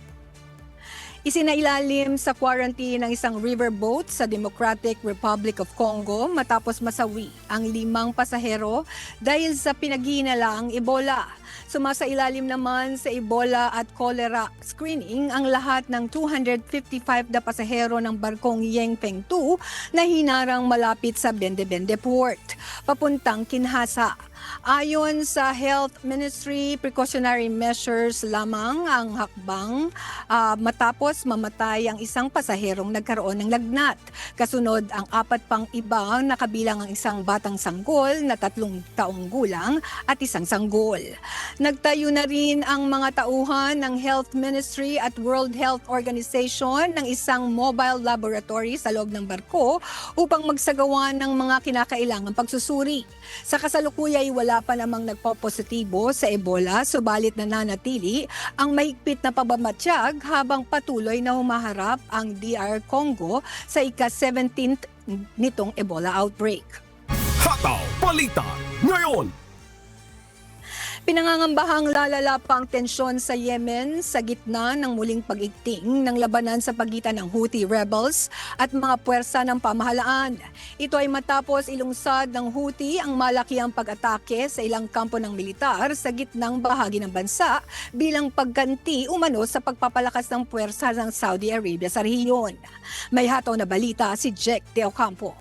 Isinailalim sa quarantine ng isang riverboat sa Democratic Republic of Congo matapos masawi ang 5 pasahero dahil sa pinaghihinalang Ebola. Sumasailalim naman sa Ebola at cholera screening ang lahat ng 255 na pasahero ng barkong Yengpeng 2 na hinarang malapit sa Bende-Bende Port, papuntang Kinshasa. Ayon sa Health Ministry, precautionary measures lamang ang hakbang matapos mamatay ang isang pasaherong nagkaroon ng lagnat. Kasunod ang 4 pang iba na kabilang ang isang batang sanggol na 3 taong gulang at isang sanggol. Nagtayo na rin ang mga tauhan ng Health Ministry at World Health Organization ng isang mobile laboratory sa loob ng barko upang magsagawa ng mga kinakailangang pagsusuri. Sa kasalukuyay, wala pa namang nagpopositibo sa Ebola, subalit nananatili ang mahigpit na pagbamatsyag habang patuloy na humaharap ang DR Congo sa ika-17th nitong Ebola outbreak. Hataw Balita ngayon. Pinangangambahang lalala pa ang tensyon sa Yemen sa gitna ng muling pag-igting ng labanan sa pagitan ng Houthi rebels at mga puwersa ng pamahalaan. Ito ay matapos ilungsad ng Houthi ang malakiang pag-atake sa ilang kampo ng militar sa gitnang bahagi ng bansa bilang pagganti umano sa pagpapalakas ng puwersa ng Saudi Arabia sa rehiyon. May hataw na balita si Jack De Ocampo.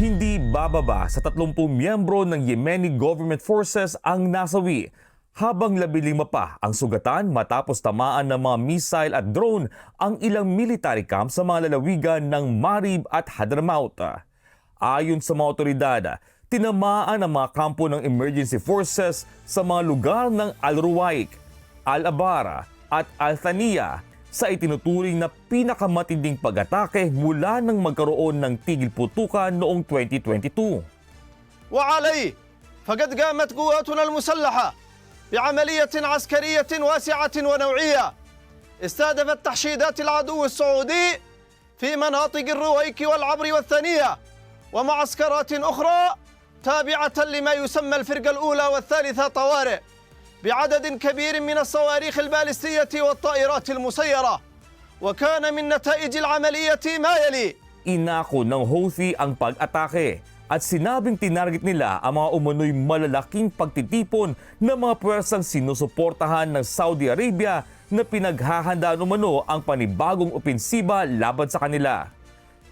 Hindi bababa sa 30 miyembro ng Yemeni government forces ang nasawi, habang 15 pa ang sugatan matapos tamaan ng mga missile at drone ang ilang military camp sa mga lalawigan ng Marib at Hadramaut. Ayon sa mga otoridad, tinamaan ang mga kampo ng emergency forces sa mga lugar ng Al-Ruwaik, Al-Abara at Al-Thaniya sa itinuturing na pinakamatinding pag-atake mula nang magkaroon ng tigil putukan noong 2022. وعليه فقد قامت قواتنا المسلحة بعملية عسكرية واسعة ونوعية استهدفت تحشيدات العدو السعودي في مناطق الرويك والعبر والثانية ومعسكرات أخرى تابعة لما يسمى الفرقة الأولى والثالثة طوارئ بعدد كبير من الصواريخ البالستية والطائرات المسيرة وكان من نتائج العملية ما يلي. Inako ng Houthi ang pag-atake at sinabing tinarget nila ang mga umano'y malalaking pagtitipon ng mga puwersang sinusuportahan ng Saudi Arabia na pinaghahandaan umano ang panibagong opensiba laban sa kanila.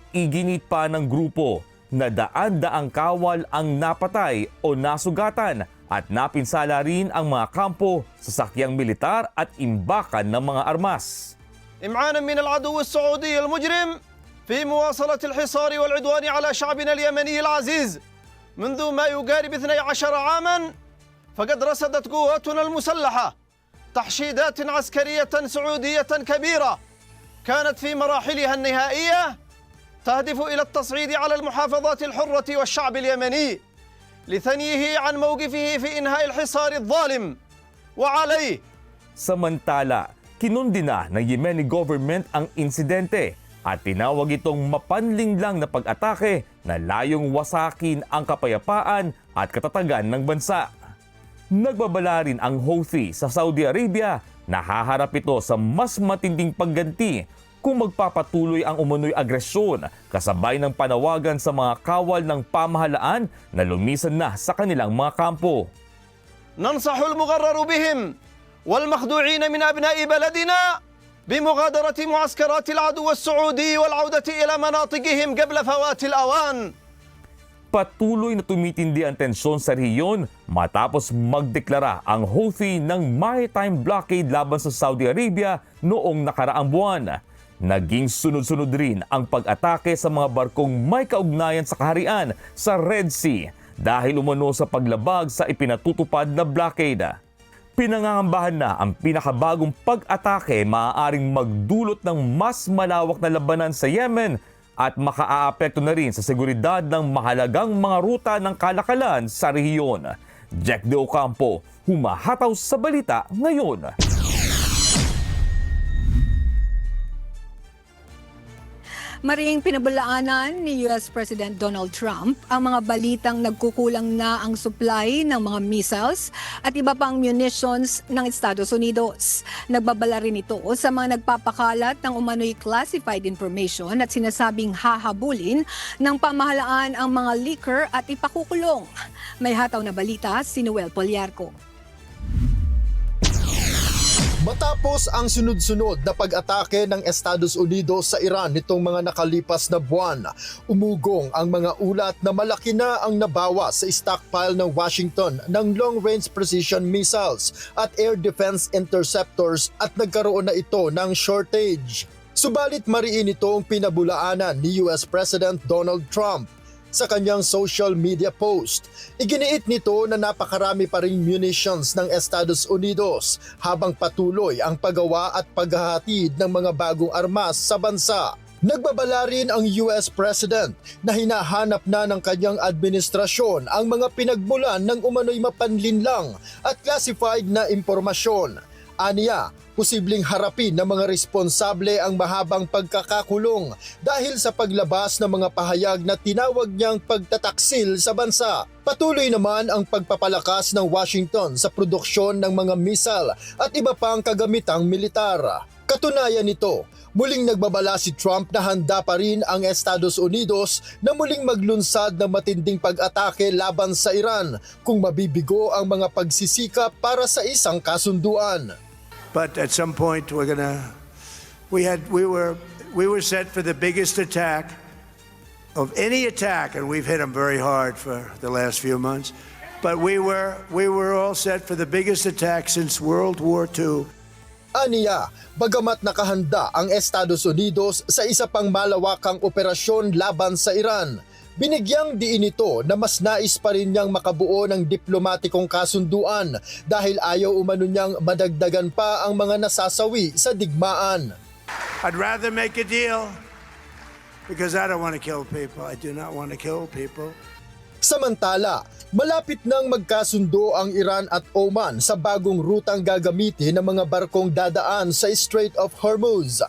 Iginit pa ng grupo na daan-daang kawal ang napatay o nasugatan at napinsala rin ang mga kampo, sasakyang militar at imbakan ng mga armas. إمعانا من العدو السعودي المجرم في مواصلة الحصار والعدوان على شعبنا اليمني العزيز منذ ما يقارب 12 عاما، فقد رصدت قواتنا المسلحة تحشيدات عسكرية سعودية كبيرة كانت في مراحلها النهائية تهدف إلى التصعيد على المحافظات الحرة والشعب اليمني لثنيه عن موقفه في إنهاء الحصار الظالم وعليه. Samantala, kinundi na ng Yemeni government ang insidente at tinawag itong mapanlinlang na pag-atake na layong wasakin ang kapayapaan at katatagan ng bansa. Nagbabala rin ang Houthi sa Saudi Arabia na haharap ito sa mas matinding pagganti kung magpapatuloy ang umano'y agresyon kasabay ng panawagan sa mga kawal ng pamahalaan na lumisan na sa kanilang mga kampo. ننصح المغرر بهم والمخدوعين من أبناء بلدنا بمغادرة معسكرات العدو السعودي والعودة إلى مناطقهم قبل فوات الأوان. Patuloy na tumitindi ang tensyon sa rehiyon matapos magdeklara ang Houthi ng maritime blockade laban sa Saudi Arabia noong nakaraang buwan. Naging sunod-sunod rin ang pag-atake sa mga barkong may kaugnayan sa kaharian sa Red Sea dahil umano sa paglabag sa ipinatutupad na blockade. Pinangangambahan na ang pinakabagong pag-atake maaaring magdulot ng mas malawak na labanan sa Yemen at makaaapekto na rin sa seguridad ng mahalagang mga ruta ng kalakalan sa rehiyon. Jack De Ocampo, humahataw sa balita ngayon. Maring pinabulaanan ni US President Donald Trump ang mga balitang nagkukulang na ang supply ng mga missiles at iba pang munitions ng Estados Unidos. Nagbabala rin ito sa mga nagpapakalat ng umano'y classified information at sinasabing hahabulin ng pamahalaan ang mga leaker at ipakukulong. May hataw na balita si Noel Poliarco. Matapos ang sunod-sunod na pag-atake ng Estados Unidos sa Iran nitong mga nakalipas na buwan, umugong ang mga ulat na malaki na ang nabawa sa stockpile ng Washington ng long-range precision missiles at air defense interceptors at nagkaroon na ito ng shortage. Subalit mariin itong pinabulaanan ni US President Donald Trump. Sa kanyang social media post, iginiit nito na napakarami pa ring munitions ng Estados Unidos habang patuloy ang paggawa at paghahatid ng mga bagong armas sa bansa. Nagbabala rin ang US President na hinahanap na ng kanyang administrasyon ang mga pinagmulan ng umano'y mapanlinlang at classified na impormasyon. Aniya, posibleng harapin ng mga responsable ang mahabang pagkakakulong dahil sa paglabas ng mga pahayag na tinawag niyang pagtataksil sa bansa. Patuloy naman ang pagpapalakas ng Washington sa produksyon ng mga missile at iba pang kagamitang militar. Katunayan nito, muling nagbabala si Trump na handa pa rin ang Estados Unidos na muling maglunsad ng matinding pag-atake laban sa Iran kung mabibigo ang mga pagsisikap para sa isang kasunduan. But at some point we were set for the biggest attack of any attack, and we've hit them very hard for the last few months. But we were all set for the biggest attack since World War II. Aniya, bagamat nakahanda ang Estados Unidos sa isa pang malawakang operasyon laban sa Iran, binigyang diin ito na mas nais pa rin niyang makabuo ng diplomatikong kasunduan dahil ayaw umano niyang madagdagan pa ang mga nasasawi sa digmaan. I'd rather make a deal because I don't want to kill people. I do not want to kill people. Samantala, malapit nang magkasundo ang Iran at Oman sa bagong rutang gagamitin ng mga barkong dadaan sa Strait of Hormuz.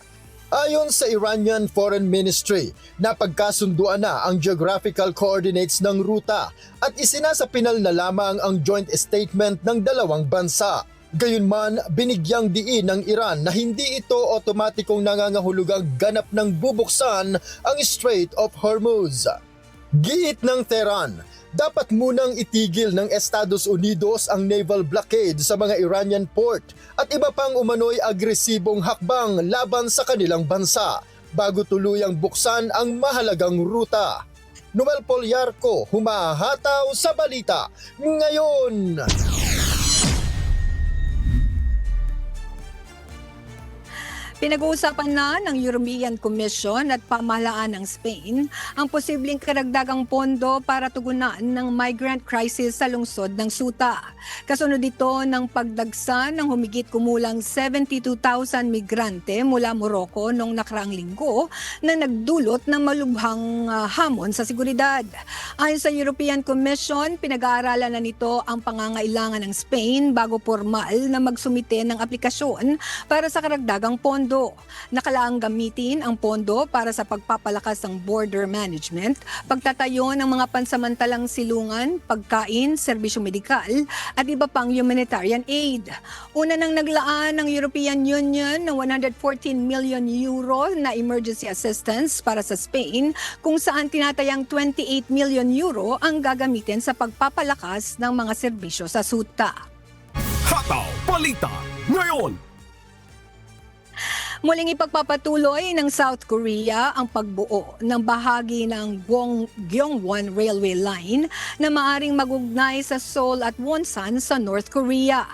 Ayon sa Iranian Foreign Ministry, napagkasunduan na ang geographical coordinates ng ruta at isinasapinal na lamang ang joint statement ng dalawang bansa. Gayunman, binigyang diin ng Iran na hindi ito otomatikong nangangahulugang ganap ng bubuksan ang Strait of Hormuz. Giit ng Tehran, dapat munang itigil ng Estados Unidos ang naval blockade sa mga Iranian port at iba pang umano'y agresibong hakbang laban sa kanilang bansa bago tuluyang buksan ang mahalagang ruta. Noel Polyarco, humahataw sa balita ngayon. Pinag-uusapan na ng European Commission at pamahalaan ng Spain ang posibleng karagdagang pondo para tugunan ng migrant crisis sa lungsod ng Ceuta. Kasunod ito ng pagdagsa ng humigit kumulang 72,000 migrante mula Morocco noong nakaraang linggo na nagdulot ng malubhang hamon sa seguridad. Ayon sa European Commission, pinag-aaralan na nito ang pangangailangan ng Spain bago formal na magsumite ng aplikasyon para sa karagdagang pondo. Nakalaang gamitin ang pondo para sa pagpapalakas ng border management, pagtatayo ng mga pansamantalang silungan, pagkain, serbisyong medikal at iba pang humanitarian aid. Una nang naglaan ng European Union ng 114 million euro na emergency assistance para sa Spain, kung saan tinatayang 28 million euro ang gagamitin sa pagpapalakas ng mga serbisyo sa Ceuta. Hataw Balita ngayon. Muling ipagpapatuloy ng South Korea ang pagbuo ng bahagi ng Gyeongwon Railway Line na maaring magugnay sa Seoul at Wonsan sa North Korea.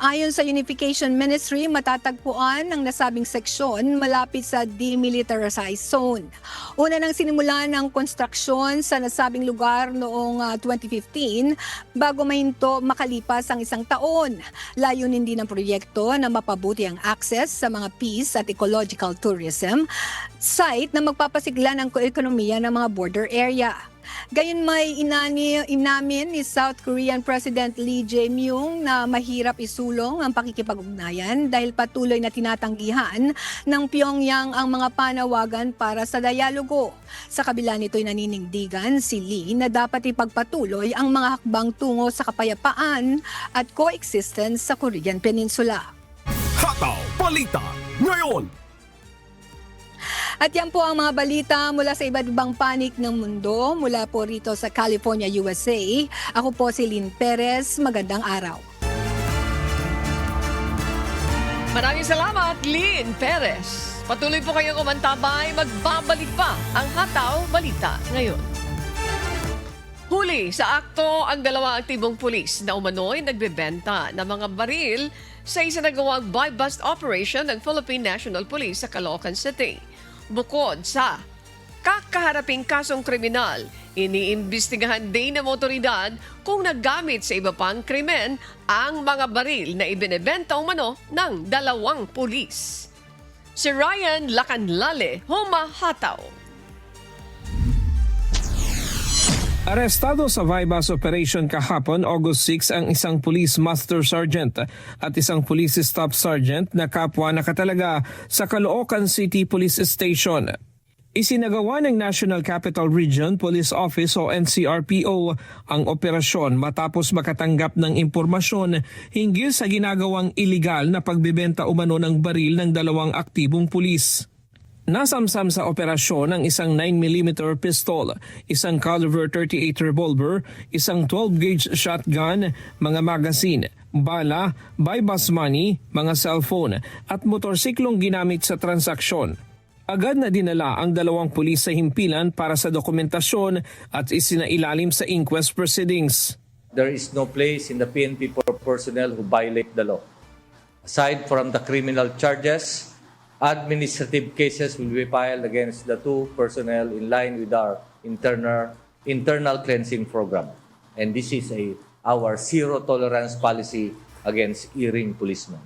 Ayon sa Unification Ministry, matatagpuan ang nasabing seksyon malapit sa demilitarized zone. Una nang sinimulan ng konstruksyon sa nasabing lugar noong 2015 bago mahinto makalipas ang isang taon. Layunin din ng proyekto na mapabuti ang access sa mga peace at ecological tourism, site na magpapasigla ng ekonomiya ng mga border area. Gayon may inamin ni South Korean President Lee Jae-myung na mahirap isulong ang pakikipag-ugnayan dahil patuloy na tinatanggihan ng Pyongyang ang mga panawagan para sa dialogo. Sa kabila nito'y naninindigan si Lee na dapat ipagpatuloy ang mga hakbang tungo sa kapayapaan at coexistence sa Korean Peninsula. Hataw Balita ngayon. At yan po ang mga balita mula sa iba't ibang panig ng mundo. Mula po rito sa California, USA. Ako po si Lynn Perez. Magandang araw. Maraming salamat, Lynn Perez. Patuloy po kayong umantabay. Magbabalik pa ang Hataw Balita ngayon. Huli sa akto ang dalawang aktibong pulis na umano'y nagbebenta ng mga baril sa isinagawang buy-bust operation ng Philippine National Police sa Caloocan City. Bukod sa kakaharaping kasong kriminal, iniimbestigahan din ng otoridad kung naggamit sa iba pang krimen ang mga baril na ibinebenta umano ng dalawang pulis. Si Ryan Lacanlale, humahataw. Arestado sa buy-bust operation kahapon, August 6, ang isang police master sergeant at isang police staff sergeant na kapwa nakatalaga sa Caloocan City Police Station. Isinagawa ng National Capital Region Police Office o NCRPO ang operasyon matapos makatanggap ng impormasyon hinggil sa ginagawang iligal na pagbebenta umano ng baril ng dalawang aktibong pulis. Nasamsam sa operasyon ang isang 9mm pistol, isang caliber 38 revolver, isang 12-gauge shotgun, mga magazine, bala, buy-bust money, mga cellphone at motorsiklong ginamit sa transaksyon. Agad na dinala ang dalawang pulis sa himpilan para sa dokumentasyon at isinailalim sa inquest proceedings. There is no place in the PNP for personnel who violate the law. Aside from the criminal charges, administrative cases will be filed against the two personnel in line with our internal cleansing program. And this is our zero tolerance policy against erring policemen.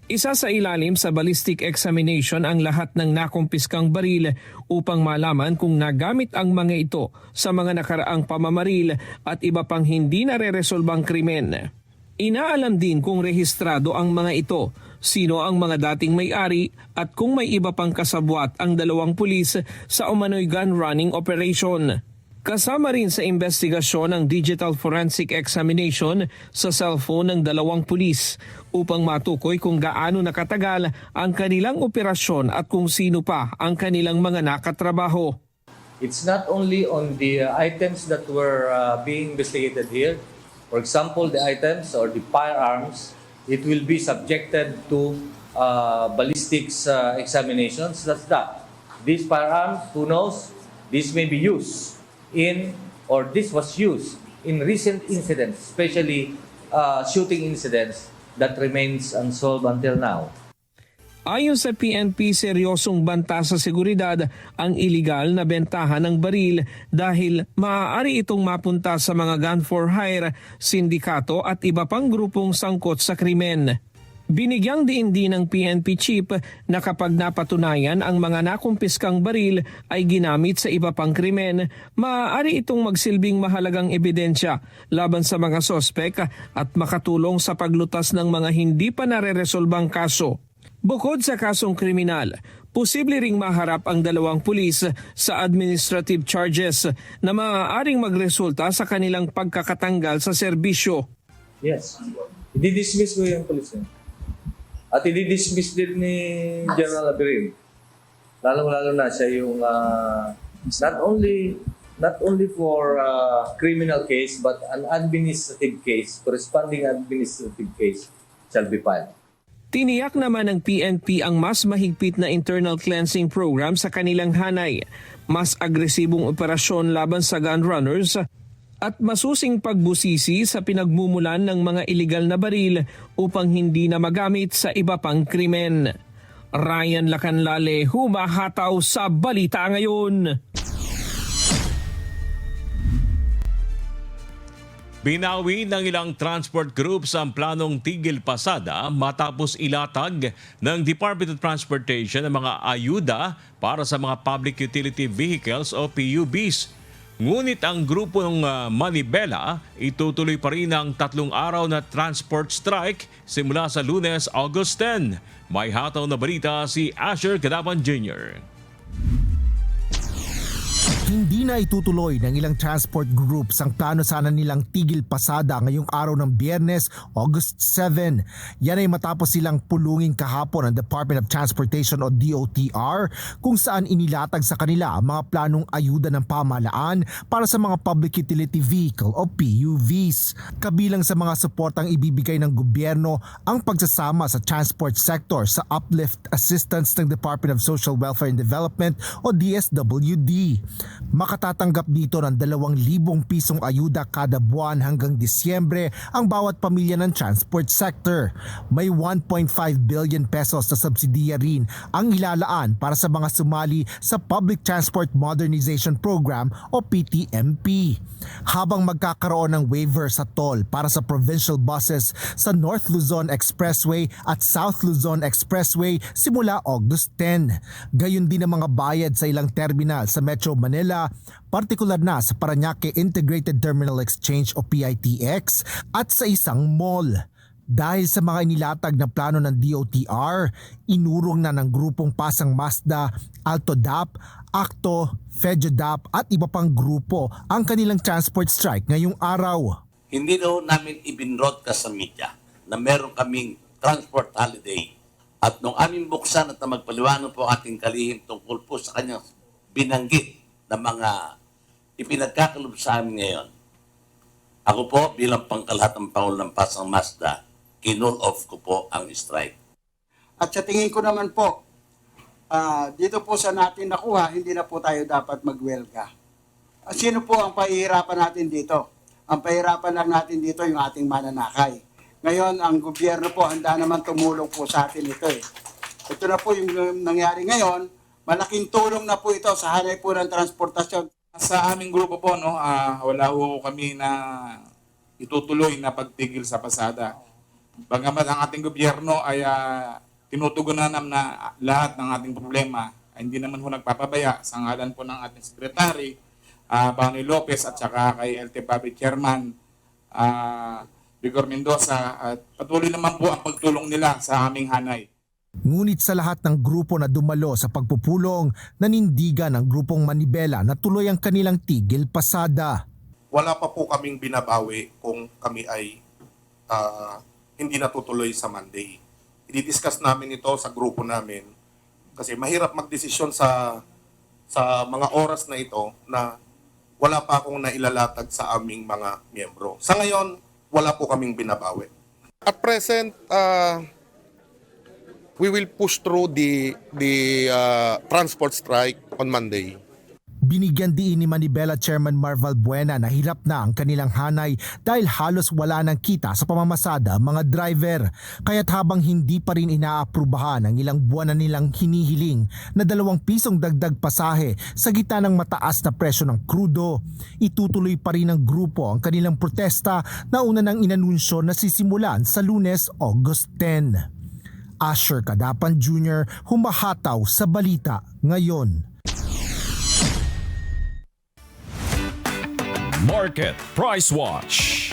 Isa sa ilalim sa ballistic examination ang lahat ng nakumpiskang baril upang malaman kung nagamit ang mga ito sa mga nakaraang pamamaril at iba pang hindi nareresolbang krimen. Inaalam din kung rehistrado ang mga ito, sino ang mga dating may-ari at kung may iba pang kasabwat ang dalawang pulis sa umano'y gun running operation. Kasama rin sa investigasyon ang digital forensic examination sa cellphone ng dalawang pulis upang matukoy kung gaano nakatagal ang kanilang operasyon at kung sino pa ang kanilang mga nakatrabaho. It's not only on the items that were being investigated here. For example, the items or the firearms, it will be subjected to ballistics examinations. That's that. These firearms, who knows, this may be used in, or this was used in recent incidents, especially shooting incidents that remains unsolved until now. Ayon sa PNP, seryosong banta sa seguridad ang iligal na bentahan ng baril dahil maaari itong mapunta sa mga gun for hire, sindikato at iba pang grupong sangkot sa krimen. Binigyang diin din ng PNP chief na kapag napatunayan ang mga nakumpiskang baril ay ginamit sa iba pang krimen, maaari itong magsilbing mahalagang ebidensya laban sa mga sospek at makatulong sa paglutas ng mga hindi pa nareresolbang kaso. Bukod sa kasong kriminal, posible ring maharap ang dalawang pulis sa administrative charges na maaaring magresulta sa kanilang pagkakatanggal sa serbisyo. Yes. I-dismiss ko yung police. At i-dismiss din ni General Abirin. Lalo-lalo na siya yung not only for criminal case but an administrative case, corresponding administrative case shall be filed. Tiniyak naman ng PNP ang mas mahigpit na internal cleansing program sa kanilang hanay, mas agresibong operasyon laban sa gun runners at masusing pagbusisi sa pinagmumulan ng mga iligal na baril upang hindi na magamit sa iba pang krimen. Ryan Lacanlale, humahataw sa Balita Ngayon. Binawi ng ilang transport groups ang planong tigil pasada matapos ilatag ng Department of Transportation ang mga ayuda para sa mga public utility vehicles o PUVs. Ngunit ang grupo ng Manibela itutuloy pa rin ang 3 araw na transport strike simula sa Lunes, August 10. May hataw na balita si Asher Cadapan Jr. Hindi na itutuloy ng ilang transport groups ang plano sana nilang tigil pasada ngayong araw ng Biyernes, August 7. Yan ay matapos silang pulungin kahapon ng Department of Transportation o DOTR kung saan inilatag sa kanila ang mga planong ayuda ng pamahalaan para sa mga public utility vehicle o PUVs. Kabilang sa mga suportang ibibigay ng gobyerno ang pagsasama sa transport sector sa uplift assistance ng Department of Social Welfare and Development o DSWD. Makatatanggap dito ng 2,000 pisong ayuda kada buwan hanggang Disyembre ang bawat pamilya ng transport sector. May 1.5 billion pesos na subsidiya rin ang ilalaan para sa mga sumali sa Public Transport Modernization Program o PTMP. Habang magkakaroon ng waiver sa toll para sa provincial buses sa North Luzon Expressway at South Luzon Expressway simula August 10. Gayon din ang mga bayad sa ilang terminal sa Metro Manila, partikular na sa Parañaque Integrated Terminal Exchange o PITX at sa isang mall. Dahil sa mga inilatag na plano ng DOTR, inurong na ng grupong Pasang Mazda, AltoDAP, ACTO, FEDJODAP at iba pang grupo ang kanilang transport strike ngayong araw. Hindi daw namin ibinroadcast sa media na meron kaming transport holiday. At nung aming buksan at magpaliwanag po ating kalihim tungkol po sa kanyang binanggit na mga ipinagkakalob sa amin ngayon, ako po bilang pangkalahatang Pangulo ng Pasang Mazda, kinull off ko po ang strike. At sa tingin ko naman po, dito po sa natin nakuha, hindi na po tayo dapat magwelga. Sino po ang pahihirapan natin dito? Ang pahihirapan lang natin dito yung ating mananakay. Ngayon, ang gobyerno po, handa naman tumulong po sa atin ito eh. Ito na po yung nangyari ngayon, malaking tulong na po ito sa hanay po ng transportasyon. Sa aming grupo po, wala ho kami na itutuloy na pagtigil sa pasada. Bagamat ang ating gobyerno ay tinutugunan na lahat ng ating problema, ay hindi naman ho nagpapabaya sa ngalan po ng ating Secretary, Banoy Lopez at saka kay LTFAB Chairman Vigor Mendoza. At patuloy naman po ang pagtulong nila sa aming hanay. Ngunit sa lahat ng grupo na dumalo sa pagpupulong, nanindigan ng grupong Manibela na tuloy ang kanilang tigil pasada. Wala pa po kaming binabawi kung kami ay hindi natutuloy sa Monday. I-discuss namin ito sa grupo namin kasi mahirap magdesisyon sa mga oras na ito na wala pa akong nailalatag sa aming mga miyembro. Sa ngayon, wala po kaming binabawi. At present, we will push through the transport strike on Monday. Binigyan diin ni Manibela Chairman Marval Buena na hirap na ang kanilang hanay dahil halos wala nang kita sa pamamasada mga driver. Kaya't habang hindi pa rin inaaprubahan ang ilang buwan na nilang hinihiling na 2 pisong dagdag pasahe sa gitna ng mataas na presyo ng krudo, itutuloy pa rin ng grupo ang kanilang protesta na una nang inanunsyo na sisimulan sa Lunes, August 10. Asher Kadapan Jr. humahataw sa balita ngayon. Market Price Watch.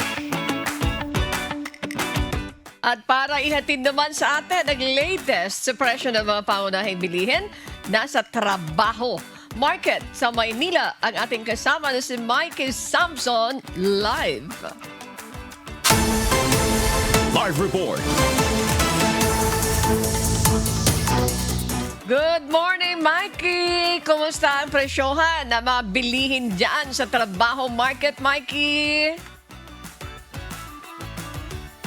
At para ihatid naman sa atin ang latest sa presyo ng mga pangunahing bilihin, nasa trabaho market sa Maynila ang ating kasama na si Mikey Samson live. Live report. Good morning, Mikey! Kumusta ang presyohan na mga bilihin dyan sa trabaho market, Mikey?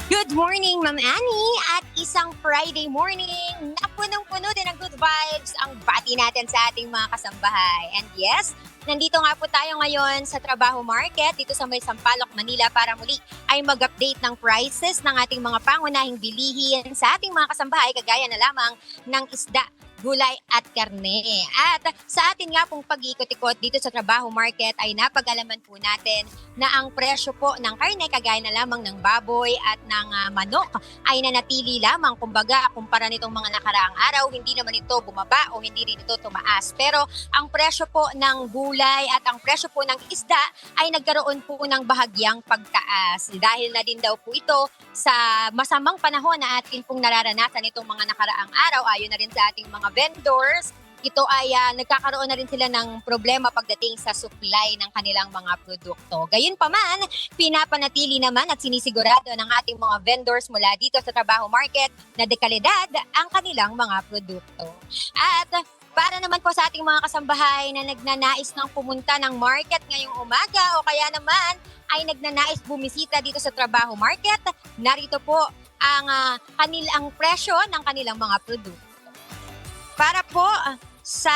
Good morning, Ma'am Annie! At isang Friday morning na punong-puno din ng good vibes ang bati natin sa ating mga kasambahay. And yes, nandito nga po tayo ngayon sa trabaho market dito sa may Sampaloc, Manila para muli ay mag-update ng prices ng ating mga pangunahing bilihin sa ating mga kasambahay kagaya na lamang ng isda, gulay at karne. At sa atin nga pong pag-ikot-ikot dito sa trabaho market ay napag-alaman po natin na ang presyo po ng karne kagaya na lamang ng baboy at ng manok ay nanatili lamang. Kumbaga, kumpara nitong mga nakaraang araw, hindi naman ito bumaba o hindi rin ito tumaas. Pero ang presyo po ng gulay at ang presyo po ng isda ay nagkaroon po ng bahagyang pagtaas. Dahil na din daw po ito sa masamang panahon na atin pong nararanasan itong mga nakaraang araw ayon na rin sa ating mga vendors. Ito ay nagkakaroon na rin sila ng problema pagdating sa supply ng kanilang mga produkto. Gayunpaman, pinapanatili naman at sinisigurado ng ating mga vendors mula dito sa trabaho market na dekalidad ang kanilang mga produkto. At para naman po sa ating mga kasambahay na nagnanais ng pumunta ng market ngayong umaga o kaya naman ay nagnanais bumisita dito sa trabaho market, narito po ang kanilang presyo ng kanilang mga produkto. Para po sa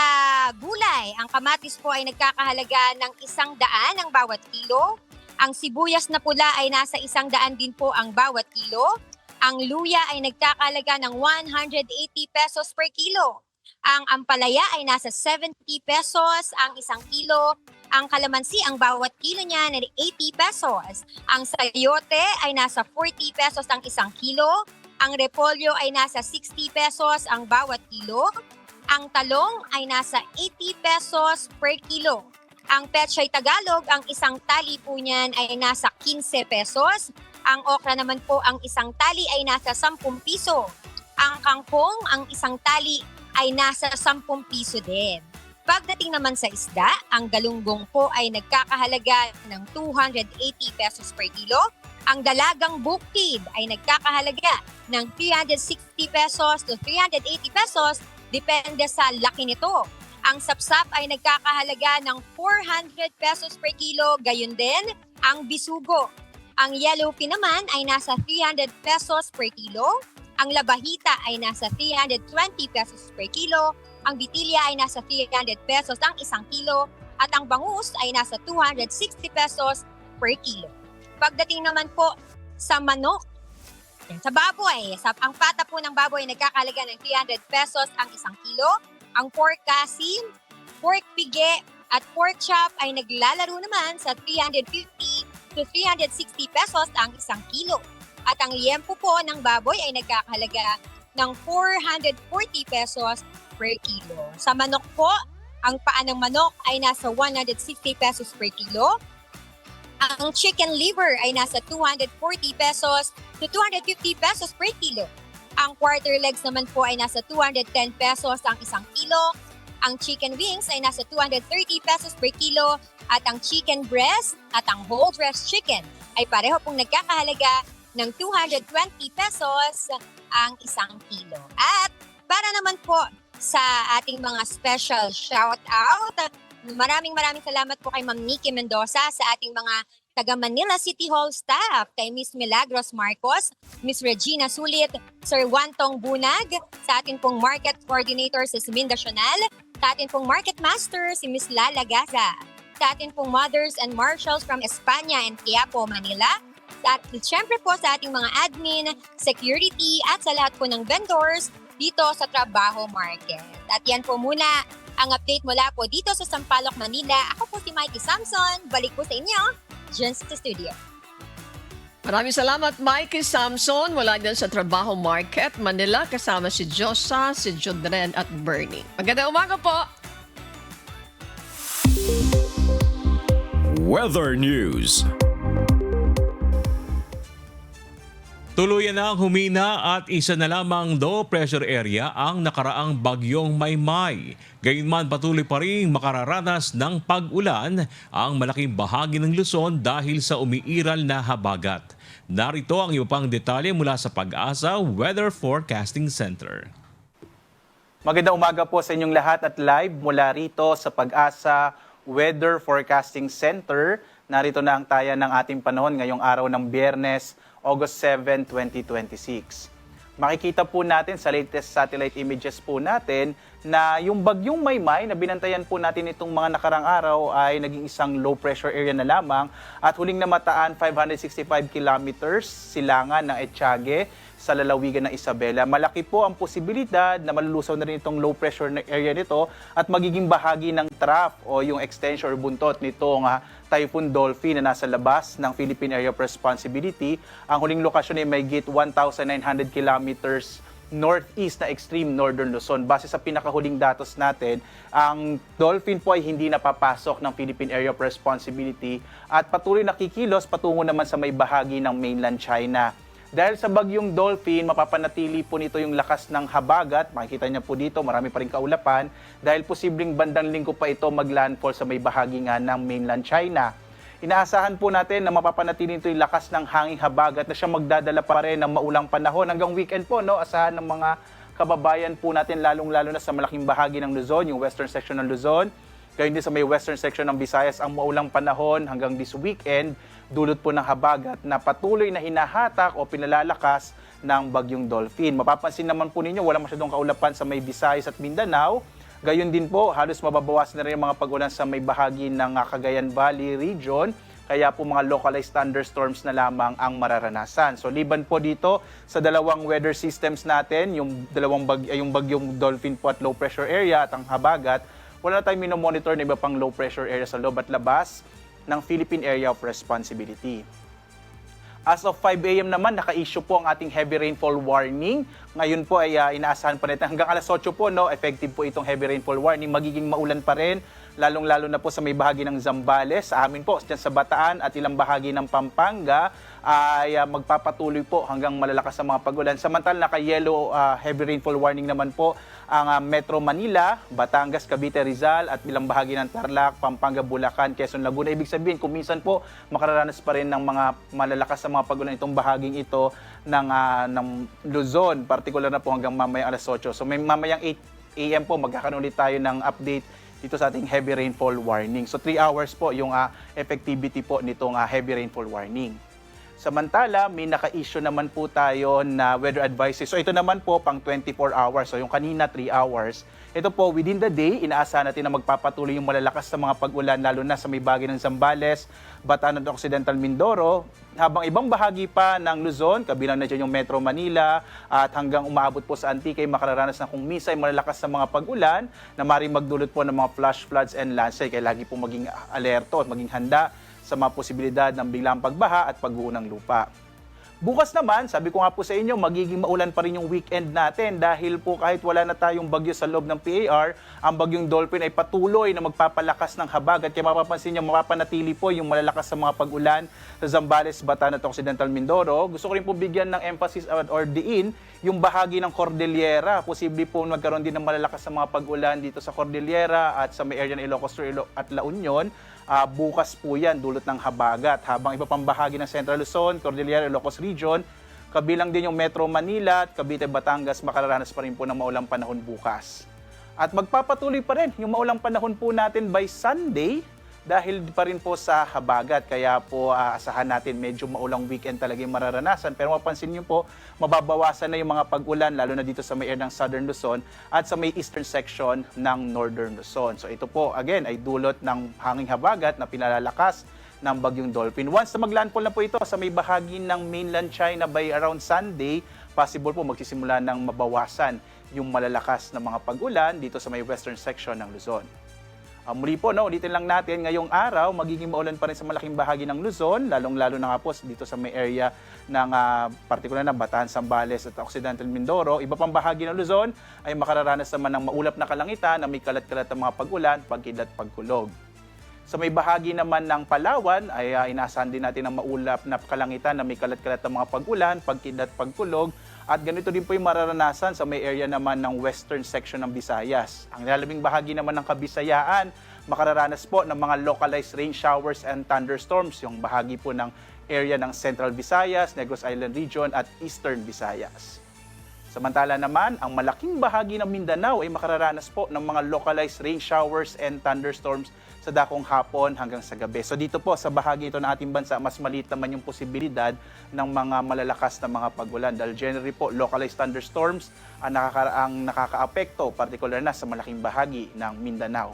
gulay, ang kamatis po ay nagkakahalaga ng 100 ang bawat kilo. Ang sibuyas na pula ay nasa 100 din po ang bawat kilo. Ang luya ay nagkakahalaga ng 180 pesos per kilo. Ang ampalaya ay nasa 70 pesos ang 1 kilo. Ang kalamansi, ang bawat kilo niya ay 80 pesos. Ang sayote ay nasa 40 pesos ang 1 kilo. Ang repolyo ay nasa 60 pesos ang bawat kilo. Ang talong ay nasa 80 pesos per kilo. Ang pechay Tagalog, ang isang tali po niyan ay nasa 15 pesos. Ang okra naman po, ang isang tali ay nasa 10 piso. Ang kangkong, ang isang tali ay nasa 10 piso din. Pagdating naman sa isda, ang galunggong po ay nagkakahalaga ng 280 pesos per kilo. Ang dalagang bukid ay nagkakahalaga ng 360 pesos to 380 pesos depende sa laki nito. Ang sapsap ay nagkakahalaga ng 400 pesos per kilo, gayon din ang bisugo. Ang yellowfin naman ay nasa 300 pesos per kilo. Ang labahita ay nasa 320 pesos per kilo. Ang bitilya ay nasa 300 pesos ang 1 kilo. At ang bangus ay nasa 260 pesos per kilo. Pagdating naman po sa manok, sa baboy, ang pata po ng baboy ay nagkakahalaga ng 300 pesos ang 1 kilo. Ang pork kasim, pork pige at pork chop ay naglalaro naman sa 350 to 360 pesos ang 1 kilo. At ang liempo po ng baboy ay nagkakahalaga ng 440 pesos per kilo. Sa manok po, ang paa ng manok ay nasa 160 pesos per kilo. Ang chicken liver ay nasa 240 pesos to 250 pesos per kilo. Ang quarter legs naman po ay nasa 210 pesos ang 1 kilo. Ang chicken wings ay nasa 230 pesos per kilo. At ang chicken breast at ang whole breast chicken ay pareho pong nagkakahalaga ng 220 pesos ang 1 kilo. At para naman po sa ating mga special shout-out, maraming salamat po kay Ma'am Nikki Mendoza sa ating mga taga Manila City Hall staff, kay Miss Milagros Marcos, Miss Regina Sulit, Sir Wantong Bunag, sa ating pong market coordinator sa Siminda Sional, Sa atin pong Market Master, si Ms. Lala Gaza. Sa atin pong Mothers and Marshals from Espanya and Quiapo, Manila. At syempre po sa ating mga admin, security at sa lahat po ng vendors dito sa Trabaho Market. At yan po muna ang update mula po dito sa Sampaloc, Manila. Ako po si Mikey Samson. Balik po sa inyo dyan sa studio. Maraming salamat, Mikey Samson. Wala dyan sa Trabaho Market, Manila. Kasama si Josa, si Jodren at Bernie. Magandang umaga po. Weather News. Tuluyan na ang humina at isa na lamang low pressure area ang nakaraang bagyong Maymay. Gayunman patuloy pa rin makararanas ng pag-ulan ang malaking bahagi ng Luzon dahil sa umiiral na habagat. Narito ang iba pang detalye mula sa Pag-asa Weather Forecasting Center. Magandang umaga po sa inyong lahat at live mula rito sa Pag-asa Weather Forecasting Center. Narito na ang taya ng ating panahon ngayong araw ng Biyernes, August 7, 2026. Makikita po natin sa latest satellite images po natin na yung bagyong Maymay na binantayan po natin itong mga nakarang araw ay naging isang low pressure area na lamang at huling namataan 565 kilometers silangan ng Etiague sa lalawigan ng Isabela. Malaki po ang posibilidad na malulusaw na rin itong low pressure area nito at magiging bahagi ng trough o yung extension or buntot nitong Typhoon Dolphin na nasa labas ng Philippine Area of Responsibility. Ang huling lokasyon ay may git 1,900 kilometers northeast na extreme northern Luzon. Base sa pinakahuling datos natin, ang dolphin po ay hindi napapasok ng Philippine Area of Responsibility at patuloy nakikilos patungo naman sa may bahagi ng mainland China. Dahil sa bagyong Dolphin, mapapanatili po nito yung lakas ng habagat. Makikita niyo po dito, marami pa rin kaulapan. Dahil posibleng bandang linggo pa ito maglandfall sa may bahagi nga ng mainland China. Inaasahan po natin na mapapanatili nito yung lakas ng hanging habagat na siya magdadala pa rin ng maulang panahon. Hanggang weekend po, no? Asahan ng mga kababayan po natin, lalong-lalo na sa malaking bahagi ng Luzon, yung western section ng Luzon. Gayon din sa may western section ng Visayas, ang maulang panahon hanggang this weekend, dulot po ng habagat na patuloy na hinahatak o pinalalakas ng bagyong Dolphin. Mapapansin naman po ninyo, wala masyadong kaulapan sa may Visayas at Mindanao. Gayon din po, halos mababawas na rin ang mga pag-ulan sa may bahagi ng Cagayan Valley region. Kaya po mga localized thunderstorms na lamang ang mararanasan. So liban po dito sa dalawang weather systems natin, yung bagyong Dolphin po at low pressure area at ang habagat, wala na tayong minomonitor na iba pang low pressure area sa loob at labas ng Philippine Area of Responsibility. As of 5 a.m. naman, naka-issue po ang ating heavy rainfall warning. Ngayon po ay inaasahan pa natin hanggang alas 8 po, no, effective po itong heavy rainfall warning. Magiging maulan pa rin, lalong-lalo na po sa may bahagi ng Zambales. Sa amin po, dyan sa Bataan at ilang bahagi ng Pampanga ay magpapatuloy po hanggang malalakas ang mga pag-ulan. Samantala, naka-yellow heavy rainfall warning naman po ang Metro Manila, Batangas, Cavite, Rizal at ilang bahagi ng Tarlac, Pampanga, Bulacan, Quezon, Laguna. Ibig sabihin, kung minsan po makararanas pa rin ng mga malalakas sa mga pag-ulan itong bahaging ito ng Luzon, particular na po hanggang mamayang alas 8. So may mamayang 8 a.m. po magkakaroon ulit tayo ng update dito sa ating heavy rainfall warning. So 3 hours po yung effectivity po nitong heavy rainfall warning. Samantala, may naka-issue naman po tayo na weather advices. So ito naman po pang 24 hours. So yung kanina 3 hours. Ito po within the day, inaasahan natin na magpapatuloy yung malalakas sa mga pag-ulan lalo na sa may bahagi ng Zambales, Bataan at Occidental Mindoro. Habang ibang bahagi pa ng Luzon, kabilang na dyan yung Metro Manila at hanggang umaabot po sa Antique, makararanas na kung minsan malalakas sa mga pag-ulan na maaaring magdulot po ng mga flash floods and landslide. Kaya lagi po maging alerto at maging handa sa mga posibilidad ng biglang pagbaha at pagguho ng lupa. Bukas naman, sabi ko nga po sa inyo, magiging maulan pa rin yung weekend natin dahil po kahit wala na tayong bagyo sa loob ng PAR, ang bagyong Dolphin ay patuloy na magpapalakas ng habagat. Kaya mapapansin nyo, mapapanatili po yung malalakas sa mga pag-ulan sa Zambales, Bataan at Occidental Mindoro. Gusto ko rin po bigyan ng emphasis or diin yung bahagi ng Cordillera. Posible po magkaroon din ng malalakas sa mga pag-ulan dito sa Cordillera at sa may area ng Ilocos Sur at La Union. Bukas po yan, dulot ng habagat. Habang iba pang bahagi ng Central Luzon, Cordillera, Ilocos Region, kabilang din yung Metro Manila at Cavite, Batangas, makararanas pa rin po ng maulang panahon bukas. At magpapatuloy pa rin yung maulang panahon po natin by Sunday. dahil pa rin po sa habagat. Kaya po asahan natin medyo maulang weekend talaga yung mararanasan. Pero mapansin niyo po, mababawasan na yung mga pag-ulan lalo na dito sa may area ng Southern Luzon at sa may eastern section ng Northern Luzon. So ito po again ay dulot ng hanging habagat na pinalalakas ng bagyong Dolphin. Once na maglandfall na po ito sa may bahagi ng mainland China by around Sunday, possible po magsisimula ng mabawasan yung malalakas na mga pag-ulan dito sa may western section ng Luzon. Muli po, ulitin lang natin, ngayong araw, magiging maulan pa rin sa malaking bahagi ng Luzon, lalong-lalo na nga po dito sa may area ng partikular na Bataan, Zambales at Occidental Mindoro. Iba pang bahagi ng Luzon ay makararanas naman ng maulap na kalangitan na may kalat-kalat na mga pag-ulan, pagkidlat, pagkulog. Sa may bahagi naman ng Palawan ay inaasahan din natin ang maulap na kalangitan na may kalat-kalat na mga pag-ulan, pagkidlat, pagkulog. At ganito din po yung mararanasan sa may area naman ng western section ng Visayas. Ang nilalabing bahagi naman ng Kabisayaan, makararanas po ng mga localized rain showers and thunderstorms, yung bahagi po ng area ng Central Visayas, Negros Island Region at Eastern Visayas. Samantala naman, ang malaking bahagi ng Mindanao ay makararanas po ng mga localized rain showers and thunderstorms sa dakong hapon hanggang sa gabi. So dito po sa bahagi ito ng ating bansa, mas maliit naman yung posibilidad ng mga malalakas na mga pag-ulan. Dahil generally po, localized thunderstorms ang nakakaapekto, particular na sa malaking bahagi ng Mindanao.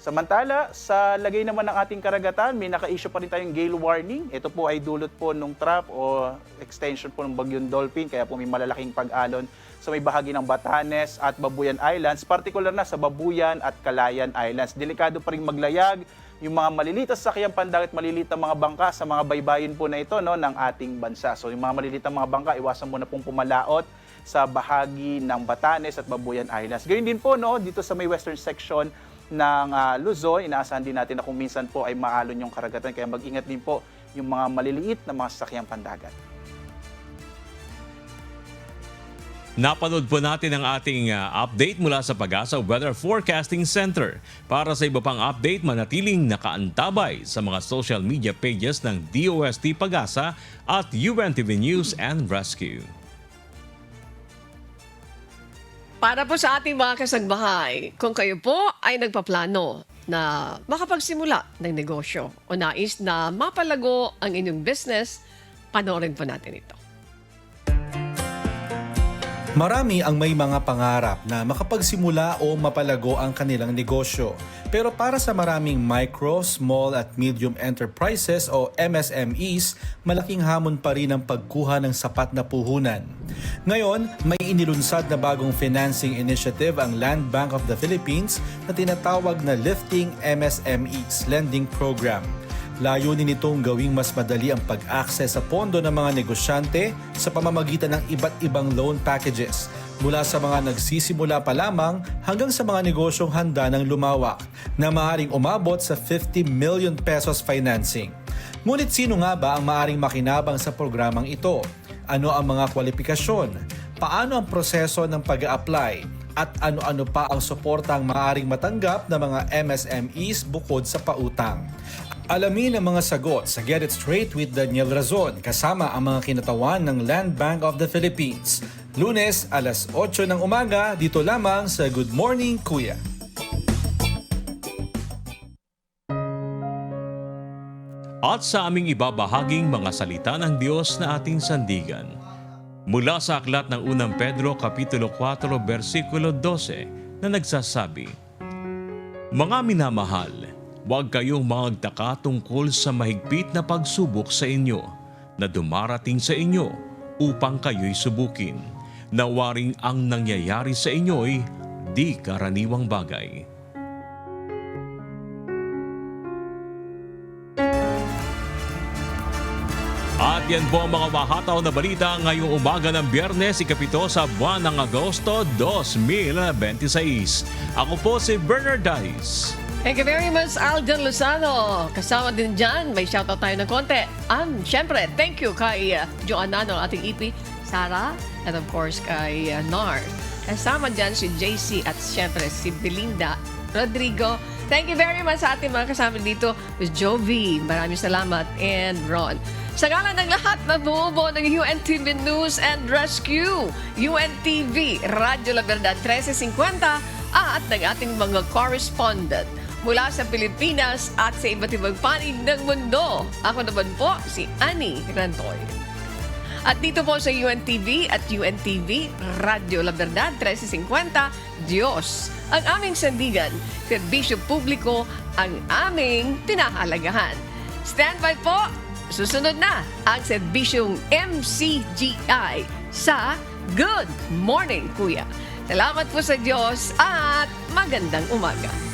Samantala, sa lagay naman ng ating karagatan, may naka-issue pa rin tayong gale warning. Ito po ay dulot po ng trap o extension po ng bagyong Dolphin, kaya po may malalaking pag-alon sa may bahagi ng Batanes at Babuyan Islands, particular na sa Babuyan at Calayan Islands. Delikado pa rin maglayag yung mga maliliit na sasakyang pandagat, maliliit na mga bangka sa mga baybayin po na ito ng ating bansa. So yung mga maliliit na mga bangka, iwasan mo na pong pumalaot sa bahagi ng Batanes at Babuyan Islands. Gayun din po dito sa may western section ng Luzon, inaasahan din natin na kung minsan po ay maalon yung karagatan, kaya mag-ingat din po yung mga maliliit na mga sasakyang pandagat. Napanood po natin ang ating update mula sa Pag-asa Weather Forecasting Center. Para sa iba pang update, manatiling nakaantabay sa mga social media pages ng DOST Pag-asa at UNTV News and Rescue. Para po sa ating mga kasangbahay, kung kayo po ay nagpaplano na makapagsimula ng negosyo o nais na mapalago ang inyong business, panoorin po natin ito. Marami ang may mga pangarap na makapagsimula o mapalago ang kanilang negosyo. Pero para sa maraming micro, small at medium enterprises o MSMEs, malaking hamon pa rin ang pagkuha ng sapat na puhunan. Ngayon, may inilunsad na bagong financing initiative ang Land Bank of the Philippines na tinatawag na Lifting MSMEs Lending Program. Layunin nitong gawing mas madali ang pag-access sa pondo ng mga negosyante sa pamamagitan ng iba't ibang loan packages, mula sa mga nagsisimula pa lamang hanggang sa mga negosyong handa ng lumawak na maaaring umabot sa 50 million pesos financing. Ngunit sino nga ba ang maaaring makinabang sa programang ito? Ano ang mga kwalifikasyon? Paano ang proseso ng pag-a-apply? At ano-ano pa ang suportang maaaring matanggap ng mga MSMEs bukod sa pautang? Alamin ang mga sagot sa Get It Straight with Daniel Razon kasama ang mga kinatawan ng Land Bank of the Philippines. Lunes, alas 8 ng umaga, dito lamang sa Good Morning Kuya. At sa aming ibabahaging mga salita ng Diyos na ating sandigan. Mula sa aklat ng unang Pedro Kapitulo 4 versikulo 12 na nagsasabi, Mga minamahal, huwag kayong magtaka tungkol sa mahigpit na pagsubok sa inyo na dumarating sa inyo upang kayo'y subukin. Nawaring ang nangyayari sa inyo'y di karaniwang bagay. At yan po ang mga mahataw na balita ngayong umaga ng Biyernes, ikapito sa buwan ng Agosto 2026. Ako po si Bernard Dice. Thank you very much, Alden Lozano. Kasama din dyan, may shoutout tayo ng konti. Siyempre, thank you kay Joanna, no, ating EP, Sarah, and of course kay Nar. Kasama dyan si JC at siyempre si Belinda Rodrigo. Thank you very much sa ating mga kasama dito with Jovi. Maraming salamat, and Ron. Sa ngalan ng lahat na bumubuo ng UNTV News and Rescue, UNTV, Radyo La Verdad 1350, at ng ating mga correspondent, mula sa Pilipinas at sa iba't ibang panig ng mundo. Ako naman po si Annie Rantoy. At dito po sa UNTV at UNTV Radio La Verdad 1350, Diyos ang aming sandigan, serbisyo publiko ang aming pinahalagahan. Standby po, susunod na ang serbisyong MCGI sa Good Morning Kuya. Salamat po sa Diyos at magandang umaga.